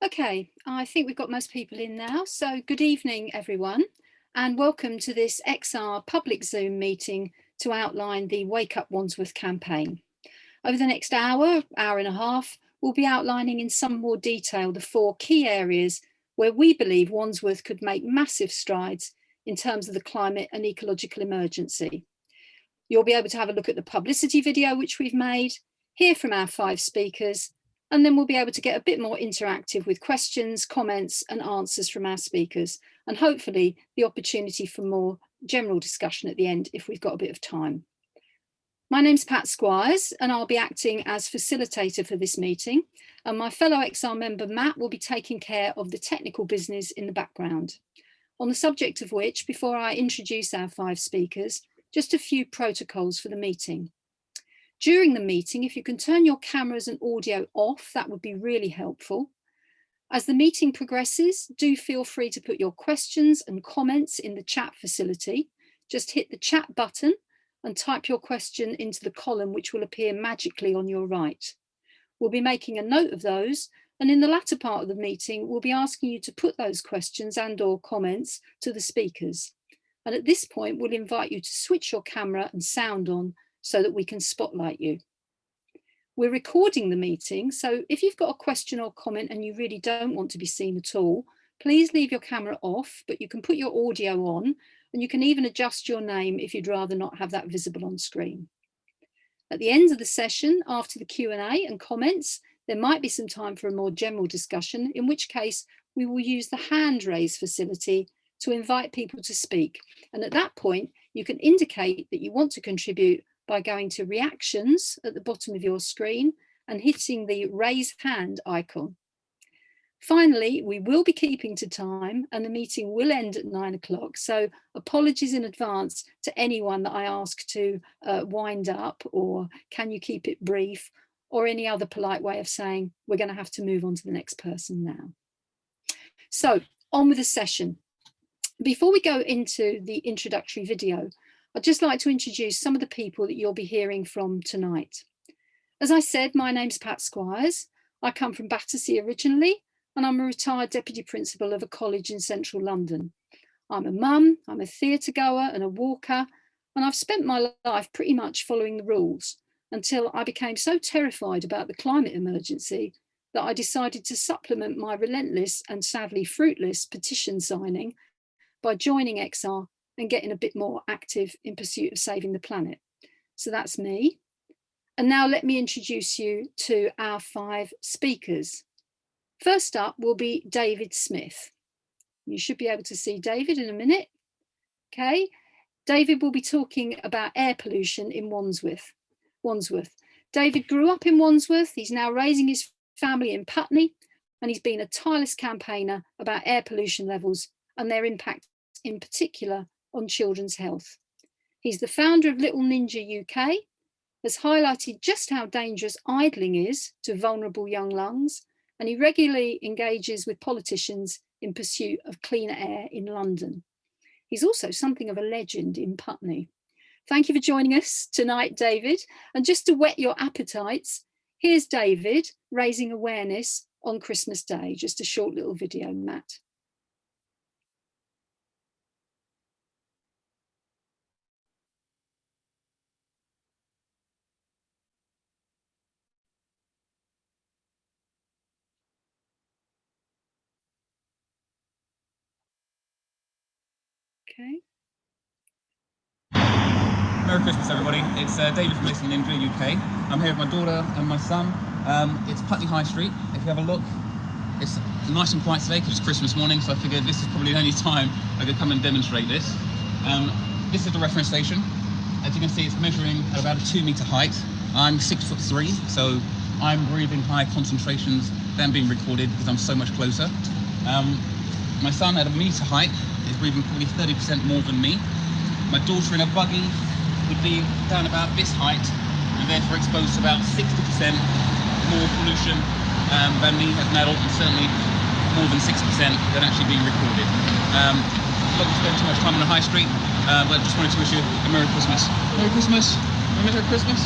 Okay, I think we've got most people in now. So good evening, everyone, and welcome to this XR public Zoom meeting to outline the Wake Up Wandsworth campaign. Over the next hour and a half, we'll be outlining in some more detail the 4 key areas where we believe Wandsworth could make massive strides in terms of the climate and ecological emergency. You'll be able to have a look at the publicity video which we've made, hear from our 5 speakers, and then we'll be able to get a bit more interactive with questions, comments and answers from our speakers, and hopefully the opportunity for more general discussion at the end if we've got a bit of time. My name's Pat Squires and I'll be acting as facilitator for this meeting, and my fellow XR member Matt will be taking care of the technical business in the background. On the subject of which, before I introduce our 5 speakers, just a few protocols for the meeting. During the meeting, if you can turn your cameras and audio off, that would be really helpful. As the meeting progresses, do feel free to put your questions and comments in the chat facility. Just hit the chat button and type your question into the column which will appear magically on your right. We'll be making a note of those, and in the latter part of the meeting, we'll be asking you to put those questions and/or comments to the speakers. And at this point, we'll invite you to switch your camera and sound on so that we can spotlight you. We're recording the meeting, so if you've got a question or comment and you really don't want to be seen at all, please leave your camera off, but you can put your audio on, and you can even adjust your name if you'd rather not have that visible on screen. At the end of the session, after the Q&A and comments, there might be some time for a more general discussion, in which case we will use the hand raise facility to invite people to speak. And at that point, you can indicate that you want to contribute by going to reactions at the bottom of your screen and hitting the raise hand icon. Finally, we will be keeping to time and the meeting will end at 9 o'clock. So apologies in advance to anyone that I ask to wind up, or can you keep it brief, or any other polite way of saying we're going to have to move on to the next person now. So on with the session. Before we go into the introductory video, I'd just like to introduce some of the people that you'll be hearing from tonight. As I said, my name's Pat Squires. I come from Battersea originally, and I'm a retired deputy principal of a college in central London. I'm a mum, I'm a theatre goer and a walker, and I've spent my life pretty much following the rules until I became so terrified about the climate emergency that I decided to supplement my relentless and sadly fruitless petition signing by joining XR and getting a bit more active in pursuit of saving the planet. So that's me. And now let me introduce you to our 5 speakers. First up will be David Smith. You should be able to see David in a minute. Okay. David will be talking about air pollution in Wandsworth. David grew up in Wandsworth. He's now raising his family in Putney, and he's been a tireless campaigner about air pollution levels and their impact in particular on children's health. He's the founder of Little Ninja UK, has highlighted just how dangerous idling is to vulnerable young lungs, and he regularly engages with politicians in pursuit of cleaner air in London. He's also something of a legend in Putney. Thank you for joining us tonight, David. And just to whet your appetites, here's David raising awareness on Christmas Day. Just a short little video, Matt. Okay. Merry Christmas, everybody. It's David from Little Ninja UK. I'm here with my daughter and my son. It's Putney High Street. If you have a look, it's nice and quiet today because it's Christmas morning, so I figured this is probably the only time I could come and demonstrate this. This is the reference station. As you can see, it's measuring at about a 2-meter height. I'm 6'3", so I'm breathing high concentrations than being recorded because I'm so much closer. My son at a meter height is breathing probably 30% more than me. My daughter in a buggy would be down about this height and therefore exposed to about 60% more pollution than me as an adult, and certainly more than 60% than actually being recorded. I'm not going to spend too much time on the high street, but I just wanted to wish you a Merry Christmas. Merry Christmas. Merry Christmas.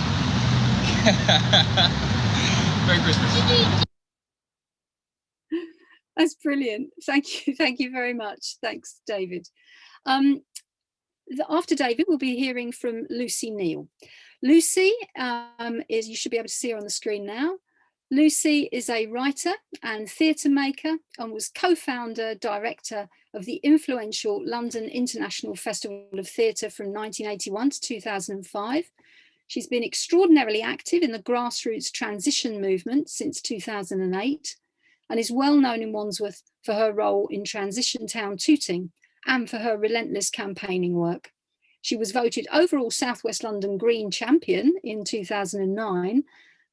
Merry Christmas. That's brilliant. Thank you. Thank you very much. Thanks, David. Um, After David, we'll be hearing from Lucy Neal. Lucy you should be able to see her on the screen now. Lucy is a writer and theatre maker and was co-founder, director of the influential London International Festival of Theatre from 1981 to 2005. She's been extraordinarily active in the grassroots transition movement since 2008 and is well known in Wandsworth for her role in Transition Town Tooting and for her relentless campaigning work. She was voted overall South West London Green Champion in 2009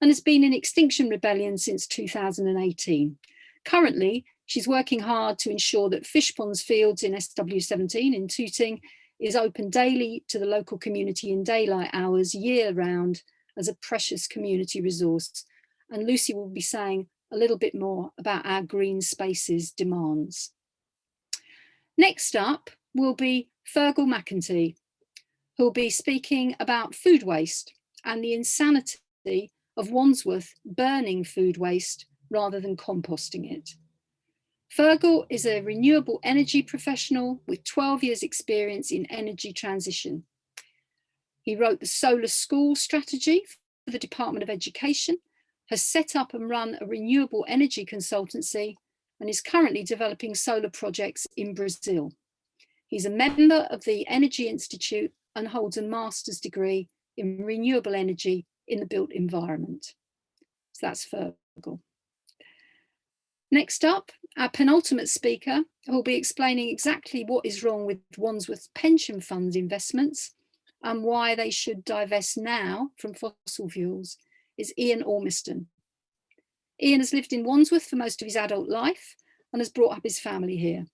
and has been in Extinction Rebellion since 2018. Currently, she's working hard to ensure that Fishponds Fields in SW17 in Tooting is open daily to the local community in daylight hours year-round as a precious community resource. And Lucy will be saying a little bit more about our green spaces demands. Next up will be Fergal McEntee, who'll be speaking about food waste and the insanity of Wandsworth burning food waste rather than composting it. Fergal is a renewable energy professional with 12 years experience in energy transition. He wrote the Solar School strategy for the Department of Education, has set up and run a renewable energy consultancy, and is currently developing solar projects in Brazil. He's a member of the Energy Institute and holds a master's degree in renewable energy in the built environment. So that's Fergal. Next up, our penultimate speaker, who will be explaining exactly what is wrong with Wandsworth pension fund investments and why they should divest now from fossil fuels, is Ian Ormiston. Ian has lived in Wandsworth for most of his adult life and has brought up his family here.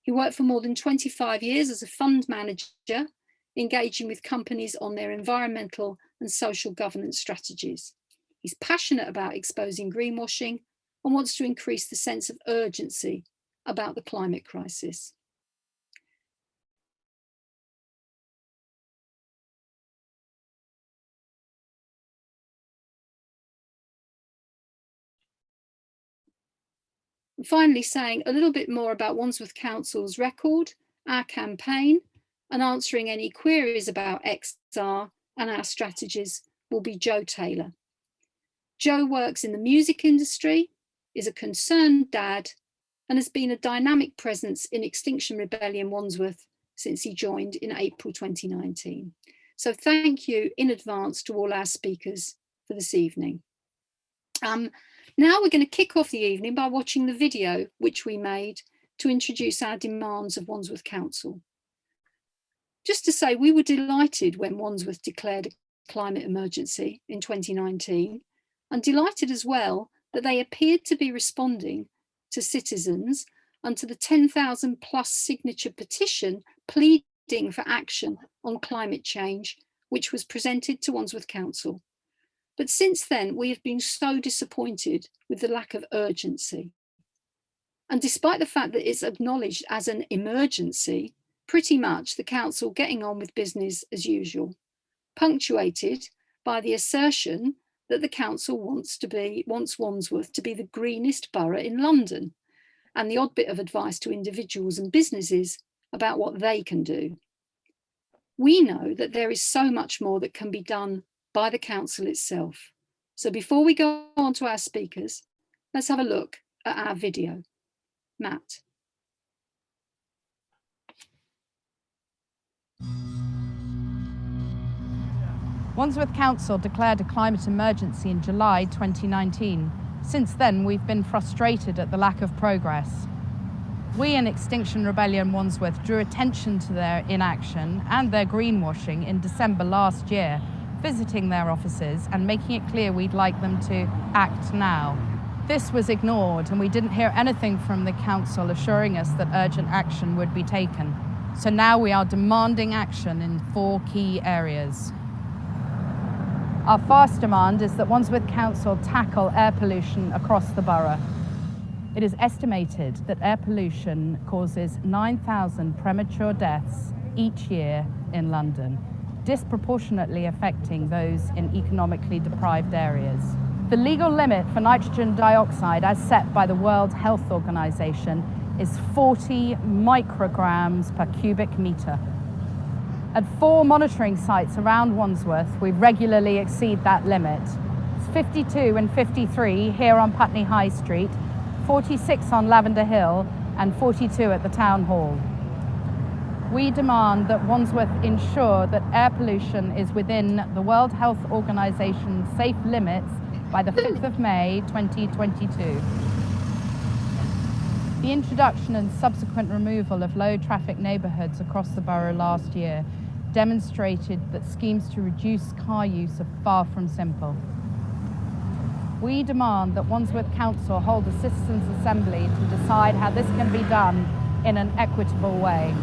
He worked for more than 25 years as a fund manager, engaging with companies on their environmental and social governance strategies. He's passionate about exposing greenwashing and wants to increase the sense of urgency about the climate crisis. And finally, saying a little bit more about Wandsworth Council's record, our campaign, and answering any queries about XR and our strategies will be Joe Taylor. Joe works in the music industry, is a concerned dad, and has been a dynamic presence in Extinction Rebellion Wandsworth since he joined in April 2019. So thank you in advance to all our speakers for this evening. Now we're going to kick off the evening by watching the video which we made to introduce our demands of Wandsworth Council. Just to say, we were delighted when Wandsworth declared a climate emergency in 2019, and delighted as well that they appeared to be responding to citizens and to the 10,000 plus signature petition pleading for action on climate change, which was presented to Wandsworth Council. But since then, we have been so disappointed with the lack of urgency. And despite the fact that it's acknowledged as an emergency, pretty much the council getting on with business as usual, punctuated by the assertion that the council wants Wandsworth to be the greenest borough in London, and the odd bit of advice to individuals and businesses about what they can do. We know that there is so much more that can be done by the council itself. So before we go on to our speakers, let's have a look at our video. Matt. Wandsworth Council declared a climate emergency in July 2019. Since then, we've been frustrated at the lack of progress. We in Extinction Rebellion Wandsworth drew attention to their inaction and their greenwashing in December last year, visiting their offices and making it clear we'd like them to act now. This was ignored, and we didn't hear anything from the council assuring us that urgent action would be taken. So now we are demanding action in 4 key areas. Our first demand is that Wandsworth Council tackle air pollution across the borough. It is estimated that air pollution causes 9,000 premature deaths each year in London, disproportionately affecting those in economically deprived areas. The legal limit for nitrogen dioxide, as set by the World Health Organization, is 40 micrograms per cubic metre. At 4 monitoring sites around Wandsworth, we regularly exceed that limit. It's 52 and 53 here on Putney High Street, 46 on Lavender Hill, and 42 at the Town Hall. We demand that Wandsworth ensure that air pollution is within the World Health Organization's safe limits by the 5th of May 2022. The introduction and subsequent removal of low traffic neighbourhoods across the borough last year demonstrated that schemes to reduce car use are far from simple. We demand that Wandsworth Council hold a citizens' assembly to decide how this can be done in an equitable way.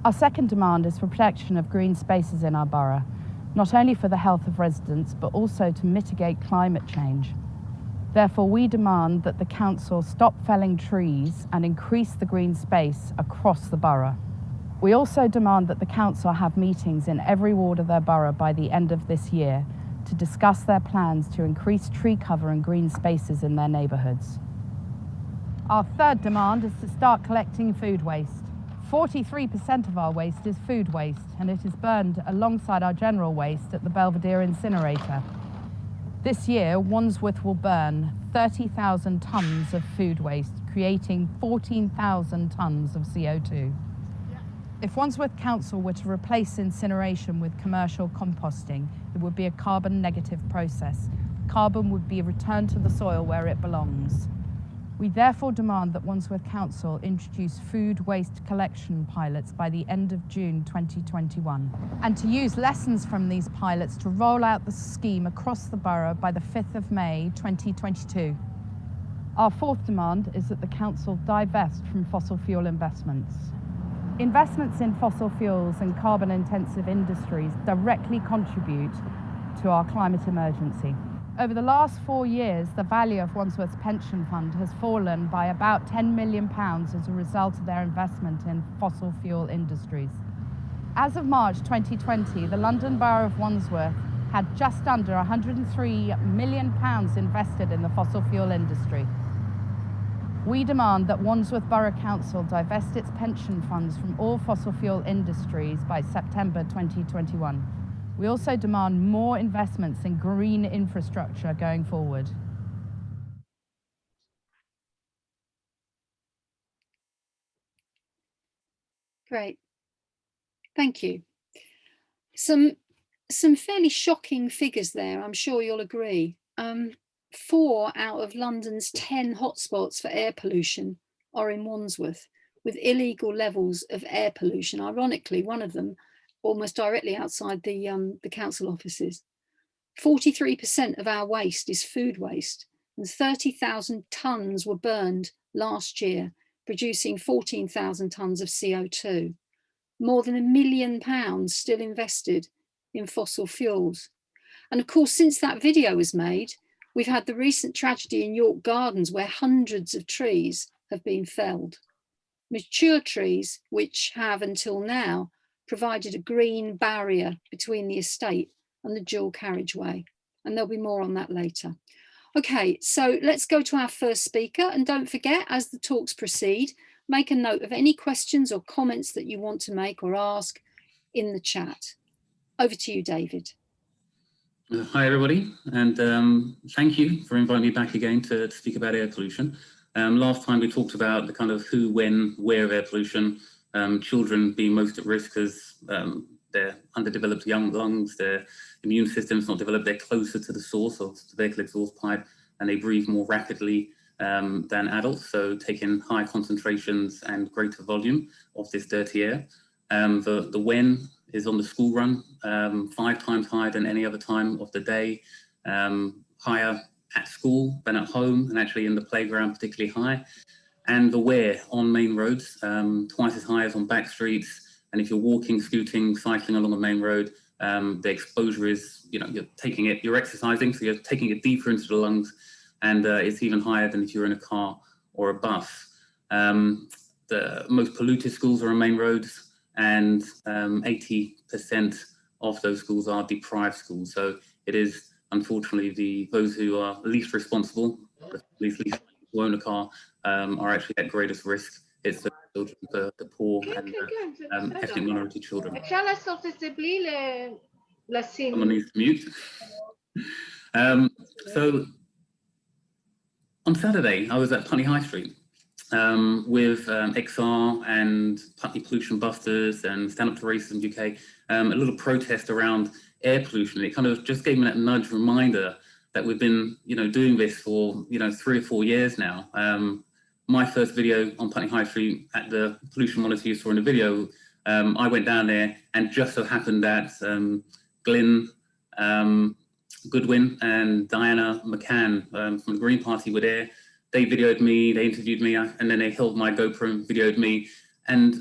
Our second demand is for protection of green spaces in our borough, not only for the health of residents, but also to mitigate climate change. Therefore, we demand that the council stop felling trees and increase the green space across the borough. We also demand that the council have meetings in every ward of their borough by the end of this year to discuss their plans to increase tree cover and green spaces in their neighbourhoods. Our third demand is to start collecting food waste. 43% of our waste is food waste, and it is burned alongside our general waste at the Belvedere incinerator. This year, Wandsworth will burn 30,000 tonnes of food waste, creating 14,000 tonnes of CO2. If Wandsworth Council were to replace incineration with commercial composting, it would be a carbon negative process. Carbon would be returned to the soil where it belongs. We therefore demand that Wandsworth Council introduce food waste collection pilots by the end of June 2021, and to use lessons from these pilots to roll out the scheme across the borough by the 5th of May 2022. Our fourth demand is that the Council divest from fossil fuel investments. Investments in fossil fuels and carbon-intensive industries directly contribute to our climate emergency. Over the last 4 years, the value of Wandsworth's pension fund has fallen by about £10 million as a result of their investment in fossil fuel industries. As of March 2020, the London Borough of Wandsworth had just under £103 million invested in the fossil fuel industry. We demand that Wandsworth Borough Council divest its pension funds from all fossil fuel industries by September 2021. We also demand more investments in green infrastructure going forward. Great. Thank you. Some fairly shocking figures there, I'm sure you'll agree. 4 out of London's 10 hotspots for air pollution are in Wandsworth, with illegal levels of air pollution. Ironically, one of them almost directly outside the council offices. 43% of our waste is food waste, and 30,000 tonnes were burned last year, producing 14,000 tonnes of CO2. More than £1 million still invested in fossil fuels. And of course, since that video was made, we've had the recent tragedy in York Gardens where hundreds of trees have been felled. Mature trees, which have until now provided a green barrier between the estate and the dual carriageway. And there'll be more on that later. Okay, so let's go to our first speaker. And don't forget, as the talks proceed, make a note of any questions or comments that you want to make or ask in the chat. Over to you, David. Hi, everybody, and thank you for inviting me back again to speak about air pollution. Last time we talked about the kind of who, when, where of air pollution, children being most at risk because they're underdeveloped young lungs, their immune system's not developed, they're closer to the source of the vehicle exhaust pipe, and they breathe more rapidly than adults, so taking high concentrations and greater volume of this dirty air. The when is on the school run, 5 times higher than any other time of the day, higher at school than at home, and actually in the playground particularly high. And the where on main roads, twice as high as on back streets. And if you're walking, scooting, cycling along a main road, the exposure is, you're exercising, so you're taking it deeper into the lungs, and it's even higher than if you're in a car or a bus. The most polluted schools are on main roads, and 80% of those schools are deprived schools. So it is unfortunately those who are least responsible, least who own a car, are actually at greatest risk. It's the children, the poor and ethnic minority children. Someone needs to mute. So on Saturday, I was at Putney High Street with XR and Putney Pollution Busters and Stand Up to Racism UK, a little protest around air pollution. It kind of just gave me that nudge reminder that we've been, doing this for, 3 or 4 years now. My first video on Putney High Street at the pollution monitor you saw in the video, I went down there and just so happened that Glyn Goodwin and Diana McCann from the Green Party were there. They videoed me, they interviewed me, and then they held my GoPro and videoed me. And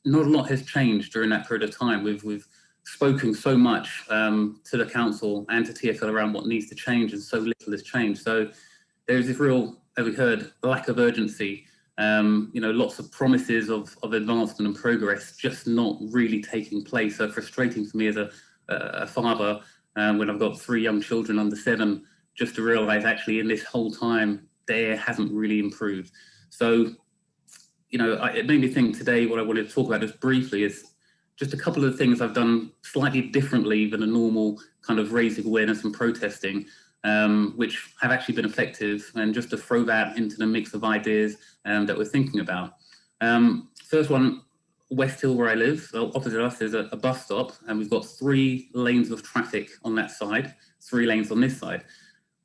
not a lot has changed during that period of time. We've spoken so much to the council and to TfL around what needs to change, and so little has changed. So there's this real, as we heard, lack of urgency. Lots of promises of advancement and progress just not really taking place. So frustrating for me as a father, when I've got 3 young children under 7, just to realise actually in this whole time, the air hasn't really improved. So, it made me think today what I wanted to talk about just briefly is just a couple of things I've done slightly differently than a normal kind of raising awareness and protesting, which have actually been effective, and just to throw that into the mix of ideas that we're thinking about. First one, West Hill where I live, opposite us is a bus stop, and we've got 3 lanes of traffic on that side, 3 lanes on this side.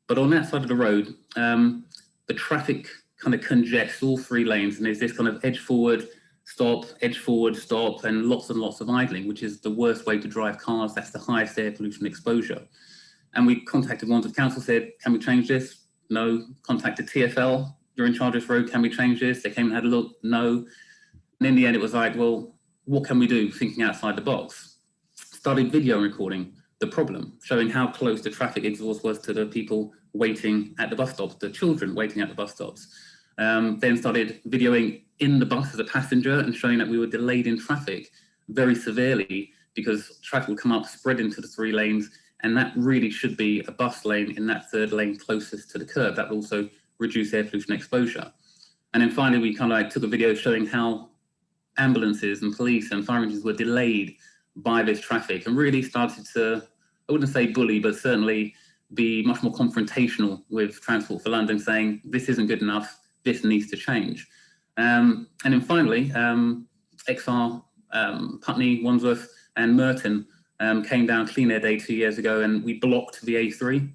But on that side of the road, the traffic kind of congests all 3 lanes, and there's this kind of edge forward, stop, and lots of idling, which is the worst way to drive cars. That's the highest air pollution exposure. And we contacted Wandsworth Council, said, can we change this? No. Contacted TfL, you're in charge of this road, can we change this? They came and had a look, no. And in the end, it was like, well, what can we do? Thinking outside the box. Started video recording the problem, showing how close the traffic exhaust was to the people waiting at the bus stops, the children waiting at the bus stops. Then started videoing in the bus as a passenger and showing that we were delayed in traffic very severely because traffic would come up, spread into the 3 lanes, and that really should be a bus lane in that 3rd lane closest to the curb. That would also reduce air pollution exposure. And then finally, we kind of took a video showing how ambulances and police and fire engines were delayed by this traffic, and really started to, I wouldn't say bully, but certainly be much more confrontational with Transport for London, saying this isn't good enough, this needs to change. And then finally, XR, Putney, Wandsworth and Merton came down Clean Air Day 2 years ago, and we blocked the A3,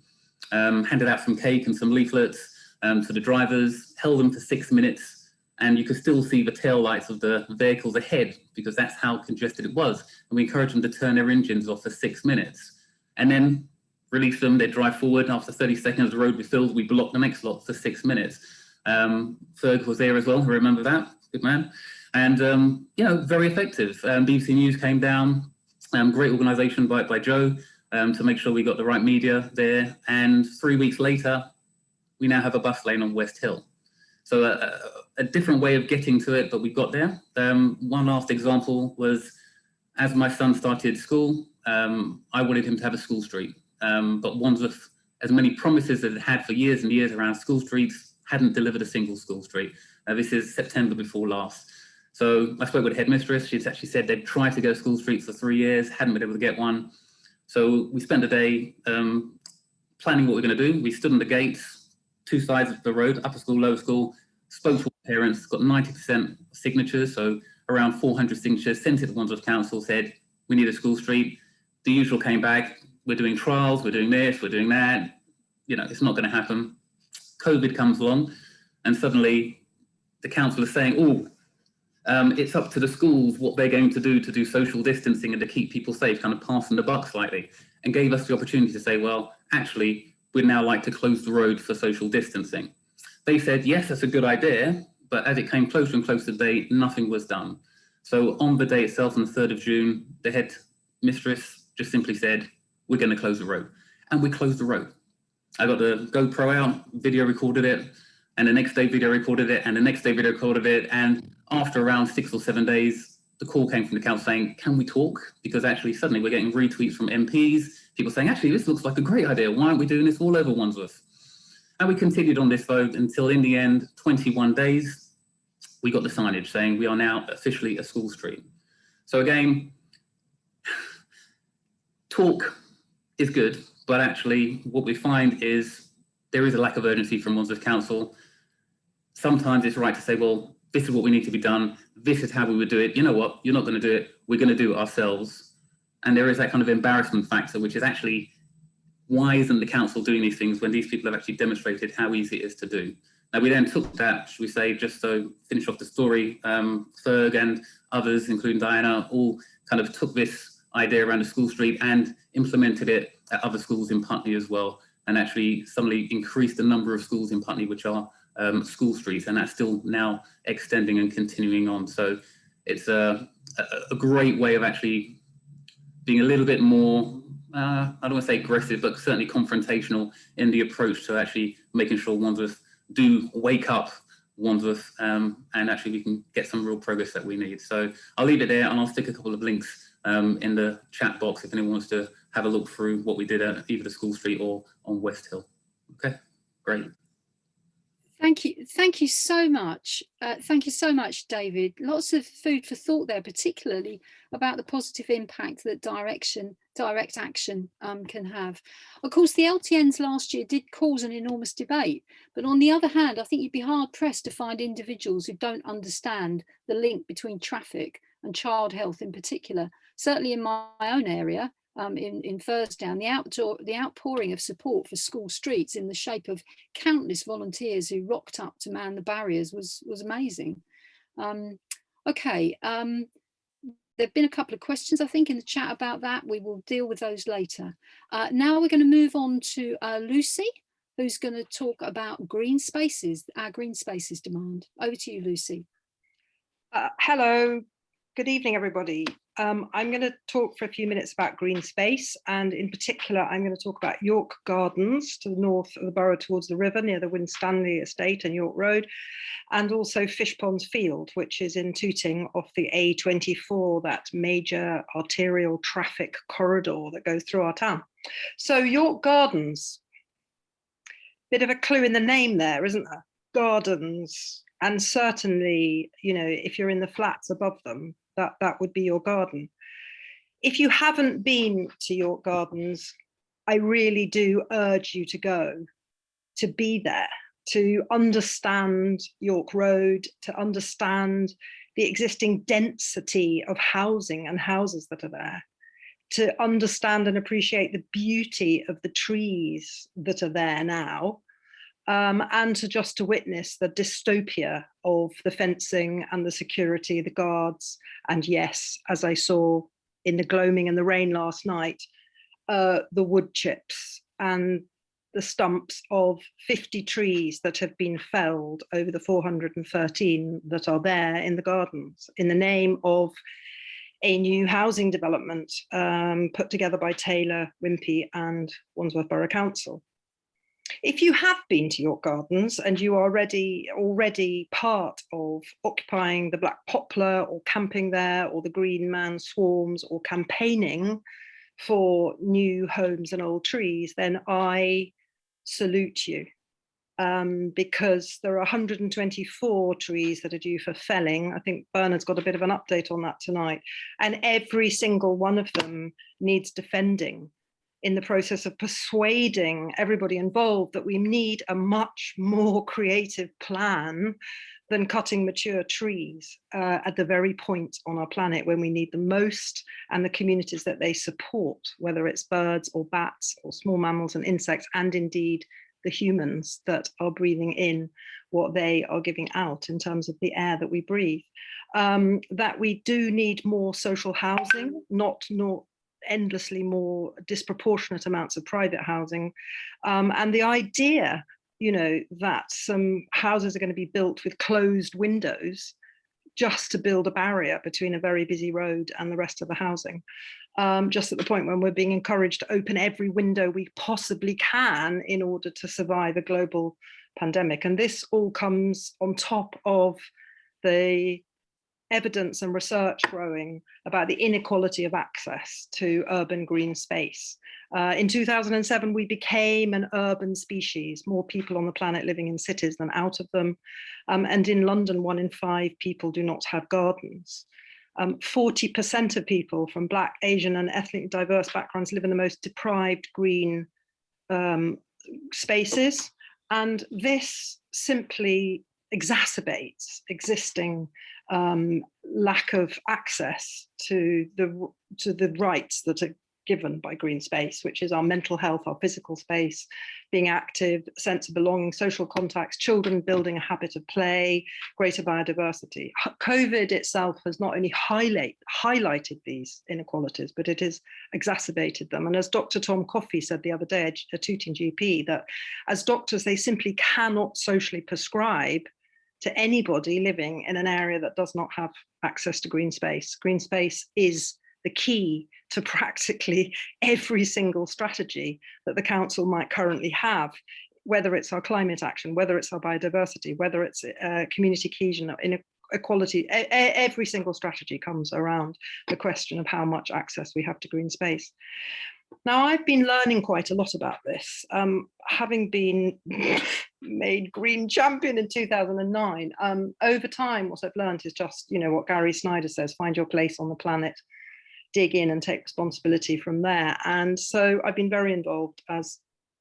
handed out some cake and some leaflets to the drivers, held them for 6 minutes, and you could still see the tail lights of the vehicles ahead because that's how congested it was. And we encouraged them to turn their engines off for 6 minutes and then release them. They'd drive forward. After 30 seconds, the road was filled. We blocked the next lot for 6 minutes. Ferg was there as well. I remember that. Good man. And, very effective. BBC News came down. Great organisation by Joe to make sure we got the right media there. And 3 weeks later, we now have a bus lane on West Hill. So a different way of getting to it, but we got there. One last example was, as my son started school, I wanted him to have a school street. But Wandsworth, as many promises as it had for years and years around school streets, hadn't delivered a single school street. This is September before last. So I spoke with the headmistress. She'd actually said they'd tried to go school streets for 3 years, hadn't been able to get one. So we spent a day planning what we're going to do. We stood on the gates, 2 sides of the road, upper school, lower school, spoke to parents, got 90% signatures, so around 400 signatures, sent it to Wandsworth Council, said, we need a school street. The usual came back, we're doing trials, we're doing this, we're doing that. It's not going to happen. COVID comes along, and suddenly the council is saying, it's up to the schools what they're going to do social distancing and to keep people safe, kind of passing the buck slightly, and gave us the opportunity to say, well, actually, we'd now like to close the road for social distancing. They said, yes, that's a good idea, but as it came closer and closer to the day, nothing was done. So on the day itself, on the 3rd of June, the head mistress just simply said, we're going to close the road. And we closed the road. I got the GoPro out, video recorded it, and the next day video recorded it, and the next day video recorded it. And after around 6 or 7 days, the call came from the council saying, can we talk? Because actually suddenly we're getting retweets from MPs, people saying, actually, this looks like a great idea. Why aren't we doing this all over Wandsworth? And we continued on this vote until in the end, 21 days, we got the signage saying we are now officially a school street. So again, talk is good, but actually what we find is there is a lack of urgency from Wandsworth Council. Sometimes it's right to say, well, this is what we need to be done. This is how we would do it. You know what? You're not going to do it. We're going to do it ourselves. And there is that kind of embarrassment factor, which is actually, why isn't the council doing these things when these people have actually demonstrated how easy it is to do? Now, we then took that, should we say, just to finish off the story, Ferg and others, including Diana, all kind of took this idea around a school street and implemented it at other schools in Putney as well, and actually suddenly increased the number of schools in Putney which are school streets, and that's still now extending and continuing on. So it's a great way of actually being a little bit more, I don't want to say aggressive, but certainly confrontational in the approach to actually making sure Wandsworth do wake up Wandsworth, and actually we can get some real progress that we need. So I'll leave it there, and I'll stick a couple of links in the chat box if anyone wants to have a look through what we did at either the school street or on West Hill. Okay, great. Thank you so much. Thank you so much, David. Lots of food for thought there, particularly about the positive impact that direct action can have. Of course, the LTNs last year did cause an enormous debate, but on the other hand, I think you'd be hard pressed to find individuals who don't understand the link between traffic and child health in particular. Certainly in my own area, in Thursdown, the outpouring of support for school streets in the shape of countless volunteers who rocked up to man the barriers was amazing. Okay, there've been a couple of questions, I think, in the chat about that. We will deal with those later. Now we're going to move on to Lucy, who's going to talk about green spaces, our green spaces demand. Over to you, Lucy. Hello, good evening, everybody. I'm going to talk for a few minutes about green space, and in particular, I'm going to talk about York Gardens to the north of the borough towards the river near the Winstanley Estate and York Road, and also Fish Ponds Field, which is in Tooting off the A24, that major arterial traffic corridor that goes through our town. So York Gardens, bit of a clue in the name there, isn't there? Gardens, and certainly, you know, if you're in the flats above them, that would be your garden. If you haven't been to York Gardens, I really do urge you to go, to be there, to understand York Road, to understand the existing density of housing and houses that are there, to understand and appreciate the beauty of the trees that are there now, and to witness the dystopia of the fencing and the security, the guards, and yes, as I saw in the gloaming and the rain last night, the wood chips and the stumps of 50 trees that have been felled over the 413 that are there in the gardens in the name of a new housing development put together by Taylor, Wimpey and Wandsworth Borough Council. If you have been to York Gardens and you are already part of occupying the Black Poplar or camping there or the Green Man Swarms or campaigning for new homes and old trees, then I salute you, because there are 124 trees that are due for felling. I think Bernard's got a bit of an update on that tonight, and every single one of them needs defending, in the process of persuading everybody involved that we need a much more creative plan than cutting mature trees at the very point on our planet when we need them most, and the communities that they support, whether it's birds or bats or small mammals and insects, and indeed the humans that are breathing in what they are giving out in terms of the air that we breathe. That we do need more social housing, not endlessly more disproportionate amounts of private housing, and the idea, you know, that some houses are going to be built with closed windows just to build a barrier between a very busy road and the rest of the housing, just at the point when we're being encouraged to open every window we possibly can in order to survive a global pandemic. And this all comes on top of the evidence and research growing about the inequality of access to urban green space. In 2007, we became an urban species, more people on the planet living in cities than out of them. And in London, 1 in 5 people do not have gardens. 40% of people from Black, Asian, and ethnically diverse backgrounds live in the most deprived green spaces. And this simply exacerbates existing lack of access to the rights that are given by green space, which is our mental health, our physical space, being active, sense of belonging, social contacts, children building a habit of play, greater biodiversity. COVID itself has not only highlighted these inequalities, but it has exacerbated them. And as Dr. Tom Coffey said the other day, a Tooting GP, that as doctors, they simply cannot socially prescribe to anybody living in an area that does not have access to green space. Green space is the key to practically every single strategy that the council might currently have, whether it's our climate action, whether it's our biodiversity, whether it's community cohesion, inequality. Every single strategy comes around the question of how much access we have to green space. Now, I've been learning quite a lot about this, having been made green champion in 2009. Over time, what I've learned is just, what Gary Snyder says, find your place on the planet, dig in and take responsibility from there. And so I've been very involved, as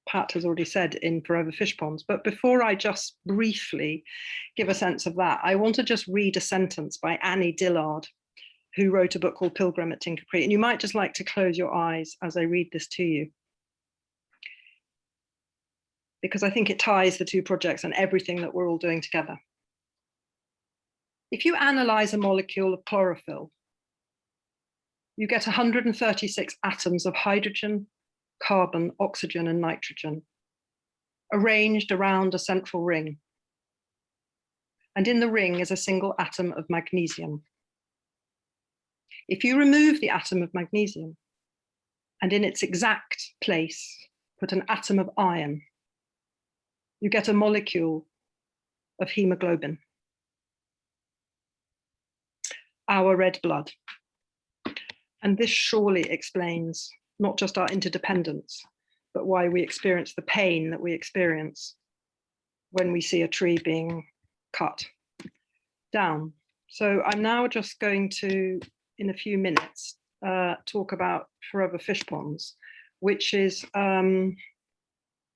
Pat has already said, in Forever Fish Ponds. But before I just briefly give a sense of that, I want to just read a sentence by Annie Dillard, who wrote a book called Pilgrim at Tinker Creek. And you might just like to close your eyes as I read this to you, because I think it ties the two projects and everything that we're all doing together. If you analyze a molecule of chlorophyll, you get 136 atoms of hydrogen, carbon, oxygen, and nitrogen, arranged around a central ring. And in the ring is a single atom of magnesium. If you remove the atom of magnesium and in its exact place put an atom of iron, you get a molecule of hemoglobin, our red blood. And this surely explains not just our interdependence, but why we experience the pain that we experience when we see a tree being cut down. So I'm now just going to, in a few minutes, talk about Forever Fish Ponds, which is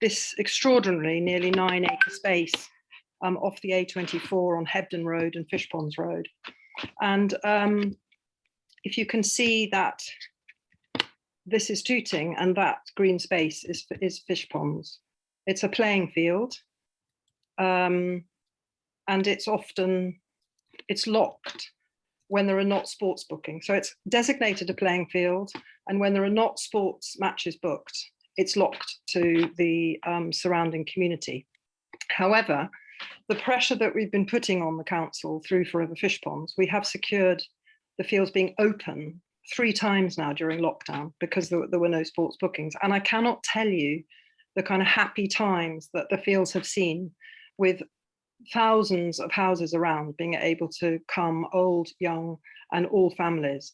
this extraordinary nearly 9-acre space off the A24 on Hebden Road and Fish Ponds Road. And if you can see that this is Tooting and that green space is Fish Ponds. It's a playing field, and it's locked when there are not sports booking. So it's designated a playing field, and when there are not sports matches booked, it's locked to the surrounding community. However, the pressure that we've been putting on the council through Forever Fish Ponds, we have secured the fields being open 3 times now during lockdown because there were no sports bookings. And I cannot tell you the kind of happy times that the fields have seen, with thousands of houses around being able to come, old, young, and all families.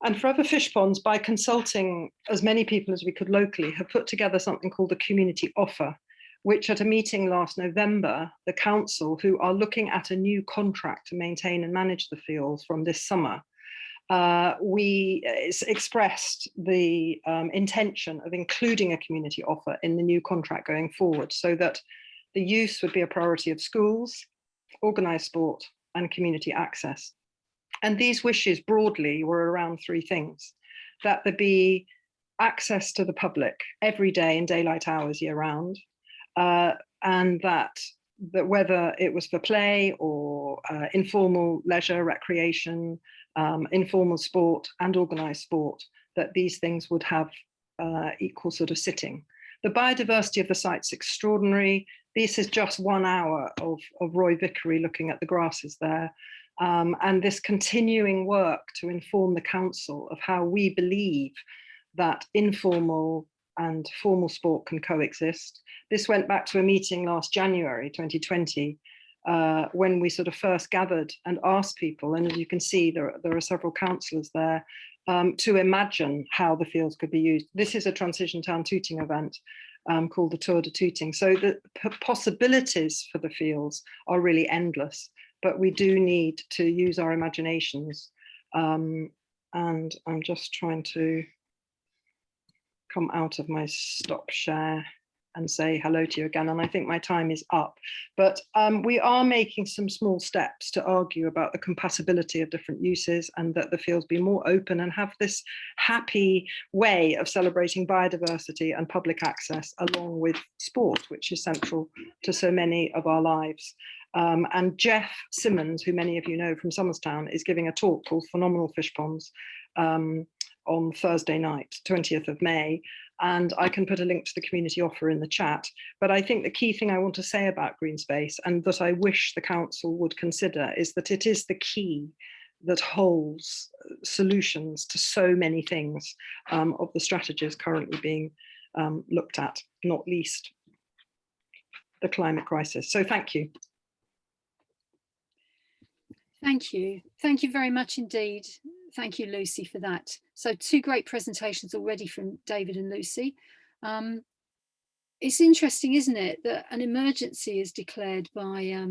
And Forever Fish Ponds, by consulting as many people as we could locally, have put together something called the community offer, which at a meeting last November, the council, who are looking at a new contract to maintain and manage the fields from this summer, we expressed the intention of including a community offer in the new contract going forward, so that the use would be a priority of schools, organised sport, and community access. And these wishes broadly were around 3 things: that there be access to the public every day in daylight hours year round, and that whether it was for play or informal leisure, recreation, informal sport and organised sport, that these things would have equal sort of sitting. The biodiversity of the site's extraordinary. This is just 1 hour of Roy Vickery looking at the grasses there. And this continuing work to inform the council of how we believe that informal and formal sport can coexist. This went back to a meeting last January 2020, when we sort of first gathered and asked people, and as you can see, there are several councillors there, to imagine how the fields could be used. This is a Transition Town Tooting event called the Tour de Tooting. So the possibilities for the fields are really endless, but we do need to use our imaginations. And I'm just trying to come out of my stop share and say hello to you again. And I think my time is up, but we are making some small steps to argue about the compatibility of different uses, and that the fields be more open and have this happy way of celebrating biodiversity and public access along with sport, which is central to so many of our lives. And Jeff Simmons, who many of you know from Somerstown, is giving a talk called Phenomenal Fish Ponds on Thursday night, 20th of May. And I can put a link to the community offer in the chat. But I think the key thing I want to say about green space, and that I wish the council would consider, is that it is the key that holds solutions to so many things of the strategies currently being looked at, not least the climate crisis. So thank you. Thank you. Thank you very much indeed. Thank you, Lucy, for that. So 2 great presentations already from David and Lucy. It's interesting, isn't it, that an emergency is declared by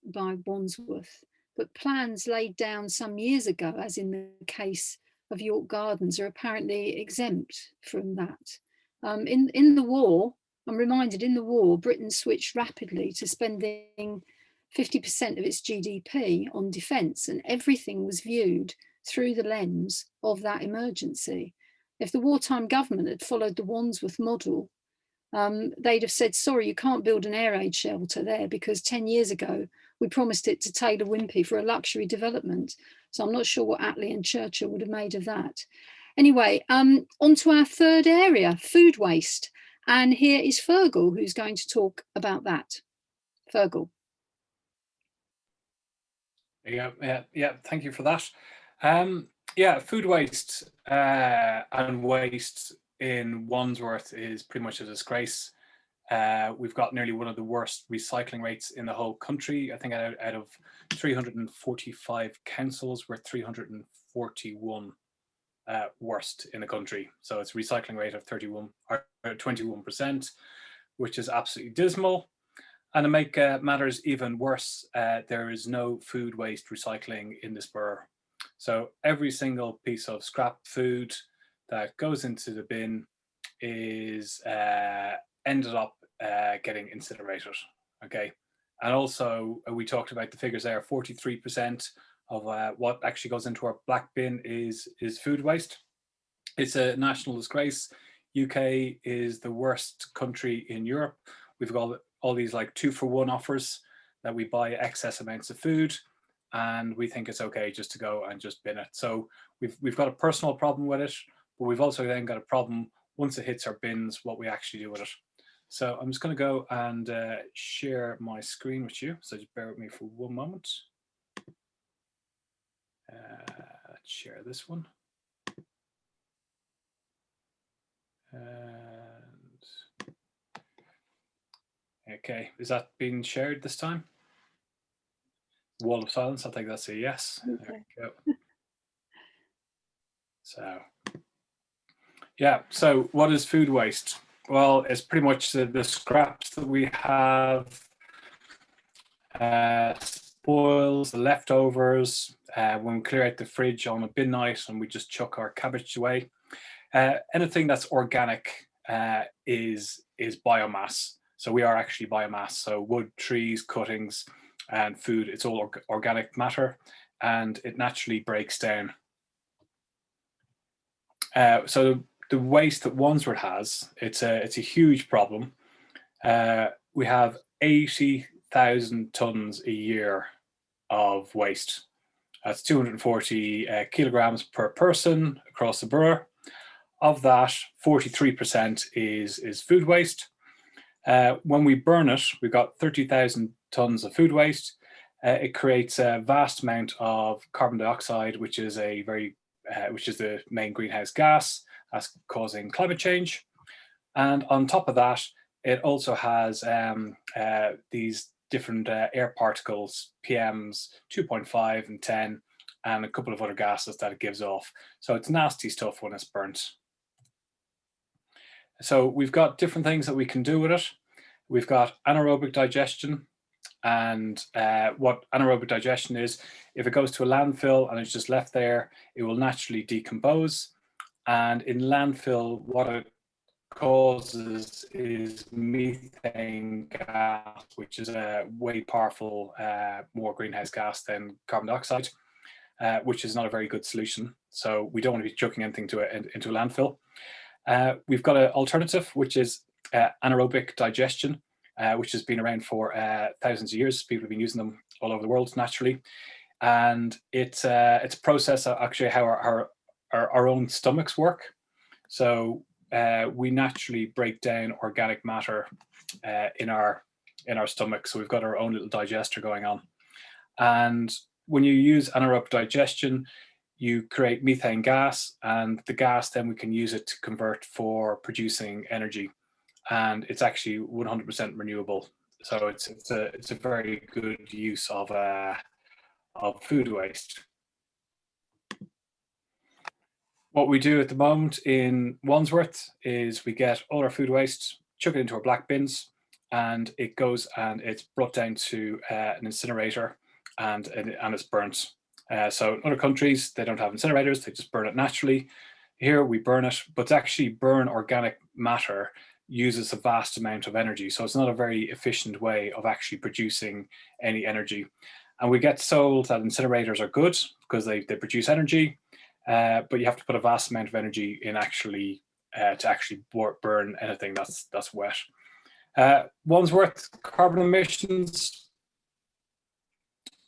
Wandsworth, but plans laid down some years ago, as in the case of York Gardens, are apparently exempt from that. In the war, I'm reminded, in the war, Britain switched rapidly to spending 50% of its GDP on defence, and everything was viewed through the lens of that emergency. If the wartime government had followed the Wandsworth model, they'd have said, sorry, you can't build an air raid shelter there because 10 years ago we promised it to Taylor Wimpey for a luxury development. So I'm not sure what Attlee and Churchill would have made of that. Anyway, on to our 3rd area, food waste. And here is Fergal, who's going to talk about that. Fergal. Yeah, thank you for that. Yeah, food waste and waste in Wandsworth is pretty much a disgrace. We've got nearly one of the worst recycling rates in the whole country. I think out of 345 councils, we're 341 worst in the country. So it's a recycling rate of 21%, which is absolutely dismal. And to make matters even worse, there is no food waste recycling in this borough. So every single piece of scrap food that goes into the bin is ended up getting incinerated. Okay, and also we talked about the figures there. 43% of what actually goes into our black bin is food waste. It's a national disgrace. UK is the worst country in Europe. We've got all these like 2-for-1 offers that we buy excess amounts of food, and we think it's okay just to go and just bin it. So we've got a personal problem with it, but we've also then got a problem once it hits our bins, what we actually do with it. So I'm just going to go and share my screen with you. So just bear with me for one moment. Let's share this one. Okay, is that being shared this time? Wall of silence, I think that's a yes. Okay. There we go. So, yeah, so what is food waste? Well, it's pretty much the scraps that we have, spoils, the leftovers, when we clear out the fridge on a bin night and we just chuck our cabbage away. Anything that's organic is biomass. So we are actually biomass. So wood, trees, cuttings, and food, it's all organic matter, and it naturally breaks down. So the waste that Wandsworth has, it's a huge problem. We have 80,000 tons a year of waste. That's 240 kilograms per person across the borough. Of that, 43% is food waste. When we burn it, we've got 30,000 tons of food waste. It creates a vast amount of carbon dioxide, which is the main greenhouse gas that's causing climate change. And on top of that, it also has these different air particles, PMs, 2.5 and 10, and a couple of other gases that it gives off. So it's nasty stuff when it's burnt. So we've got different things that we can do with it. We've got anaerobic digestion. And what anaerobic digestion is, if it goes to a landfill and it's just left there, it will naturally decompose. And in landfill, what it causes is methane gas, which is a way powerful, more greenhouse gas than carbon dioxide, which is not a very good solution. So we don't want to be chucking anything into a landfill. We've got an alternative, which is anaerobic digestion, which has been around for thousands of years. People have been using them all over the world naturally. And it's a process of actually how our own stomachs work. So we naturally break down organic matter in our stomach. So we've got our own little digester going on. And when you use anaerobic digestion, you create methane gas, and the gas then we can use it to convert for producing energy. And it's actually 100% renewable. So it's a very good use of food waste. What we do at the moment in Wandsworth is we get all our food waste, chuck it into our black bins, and it goes and it's brought down to an incinerator, and it's burnt. So in other countries, they don't have incinerators, they just burn it naturally. Here we burn it, but to actually burn organic matter uses a vast amount of energy. So it's not a very efficient way of actually producing any energy. And we get sold that incinerators are good because they produce energy, but you have to put a vast amount of energy in actually to actually burn anything that's wet. Wandsworth carbon emissions.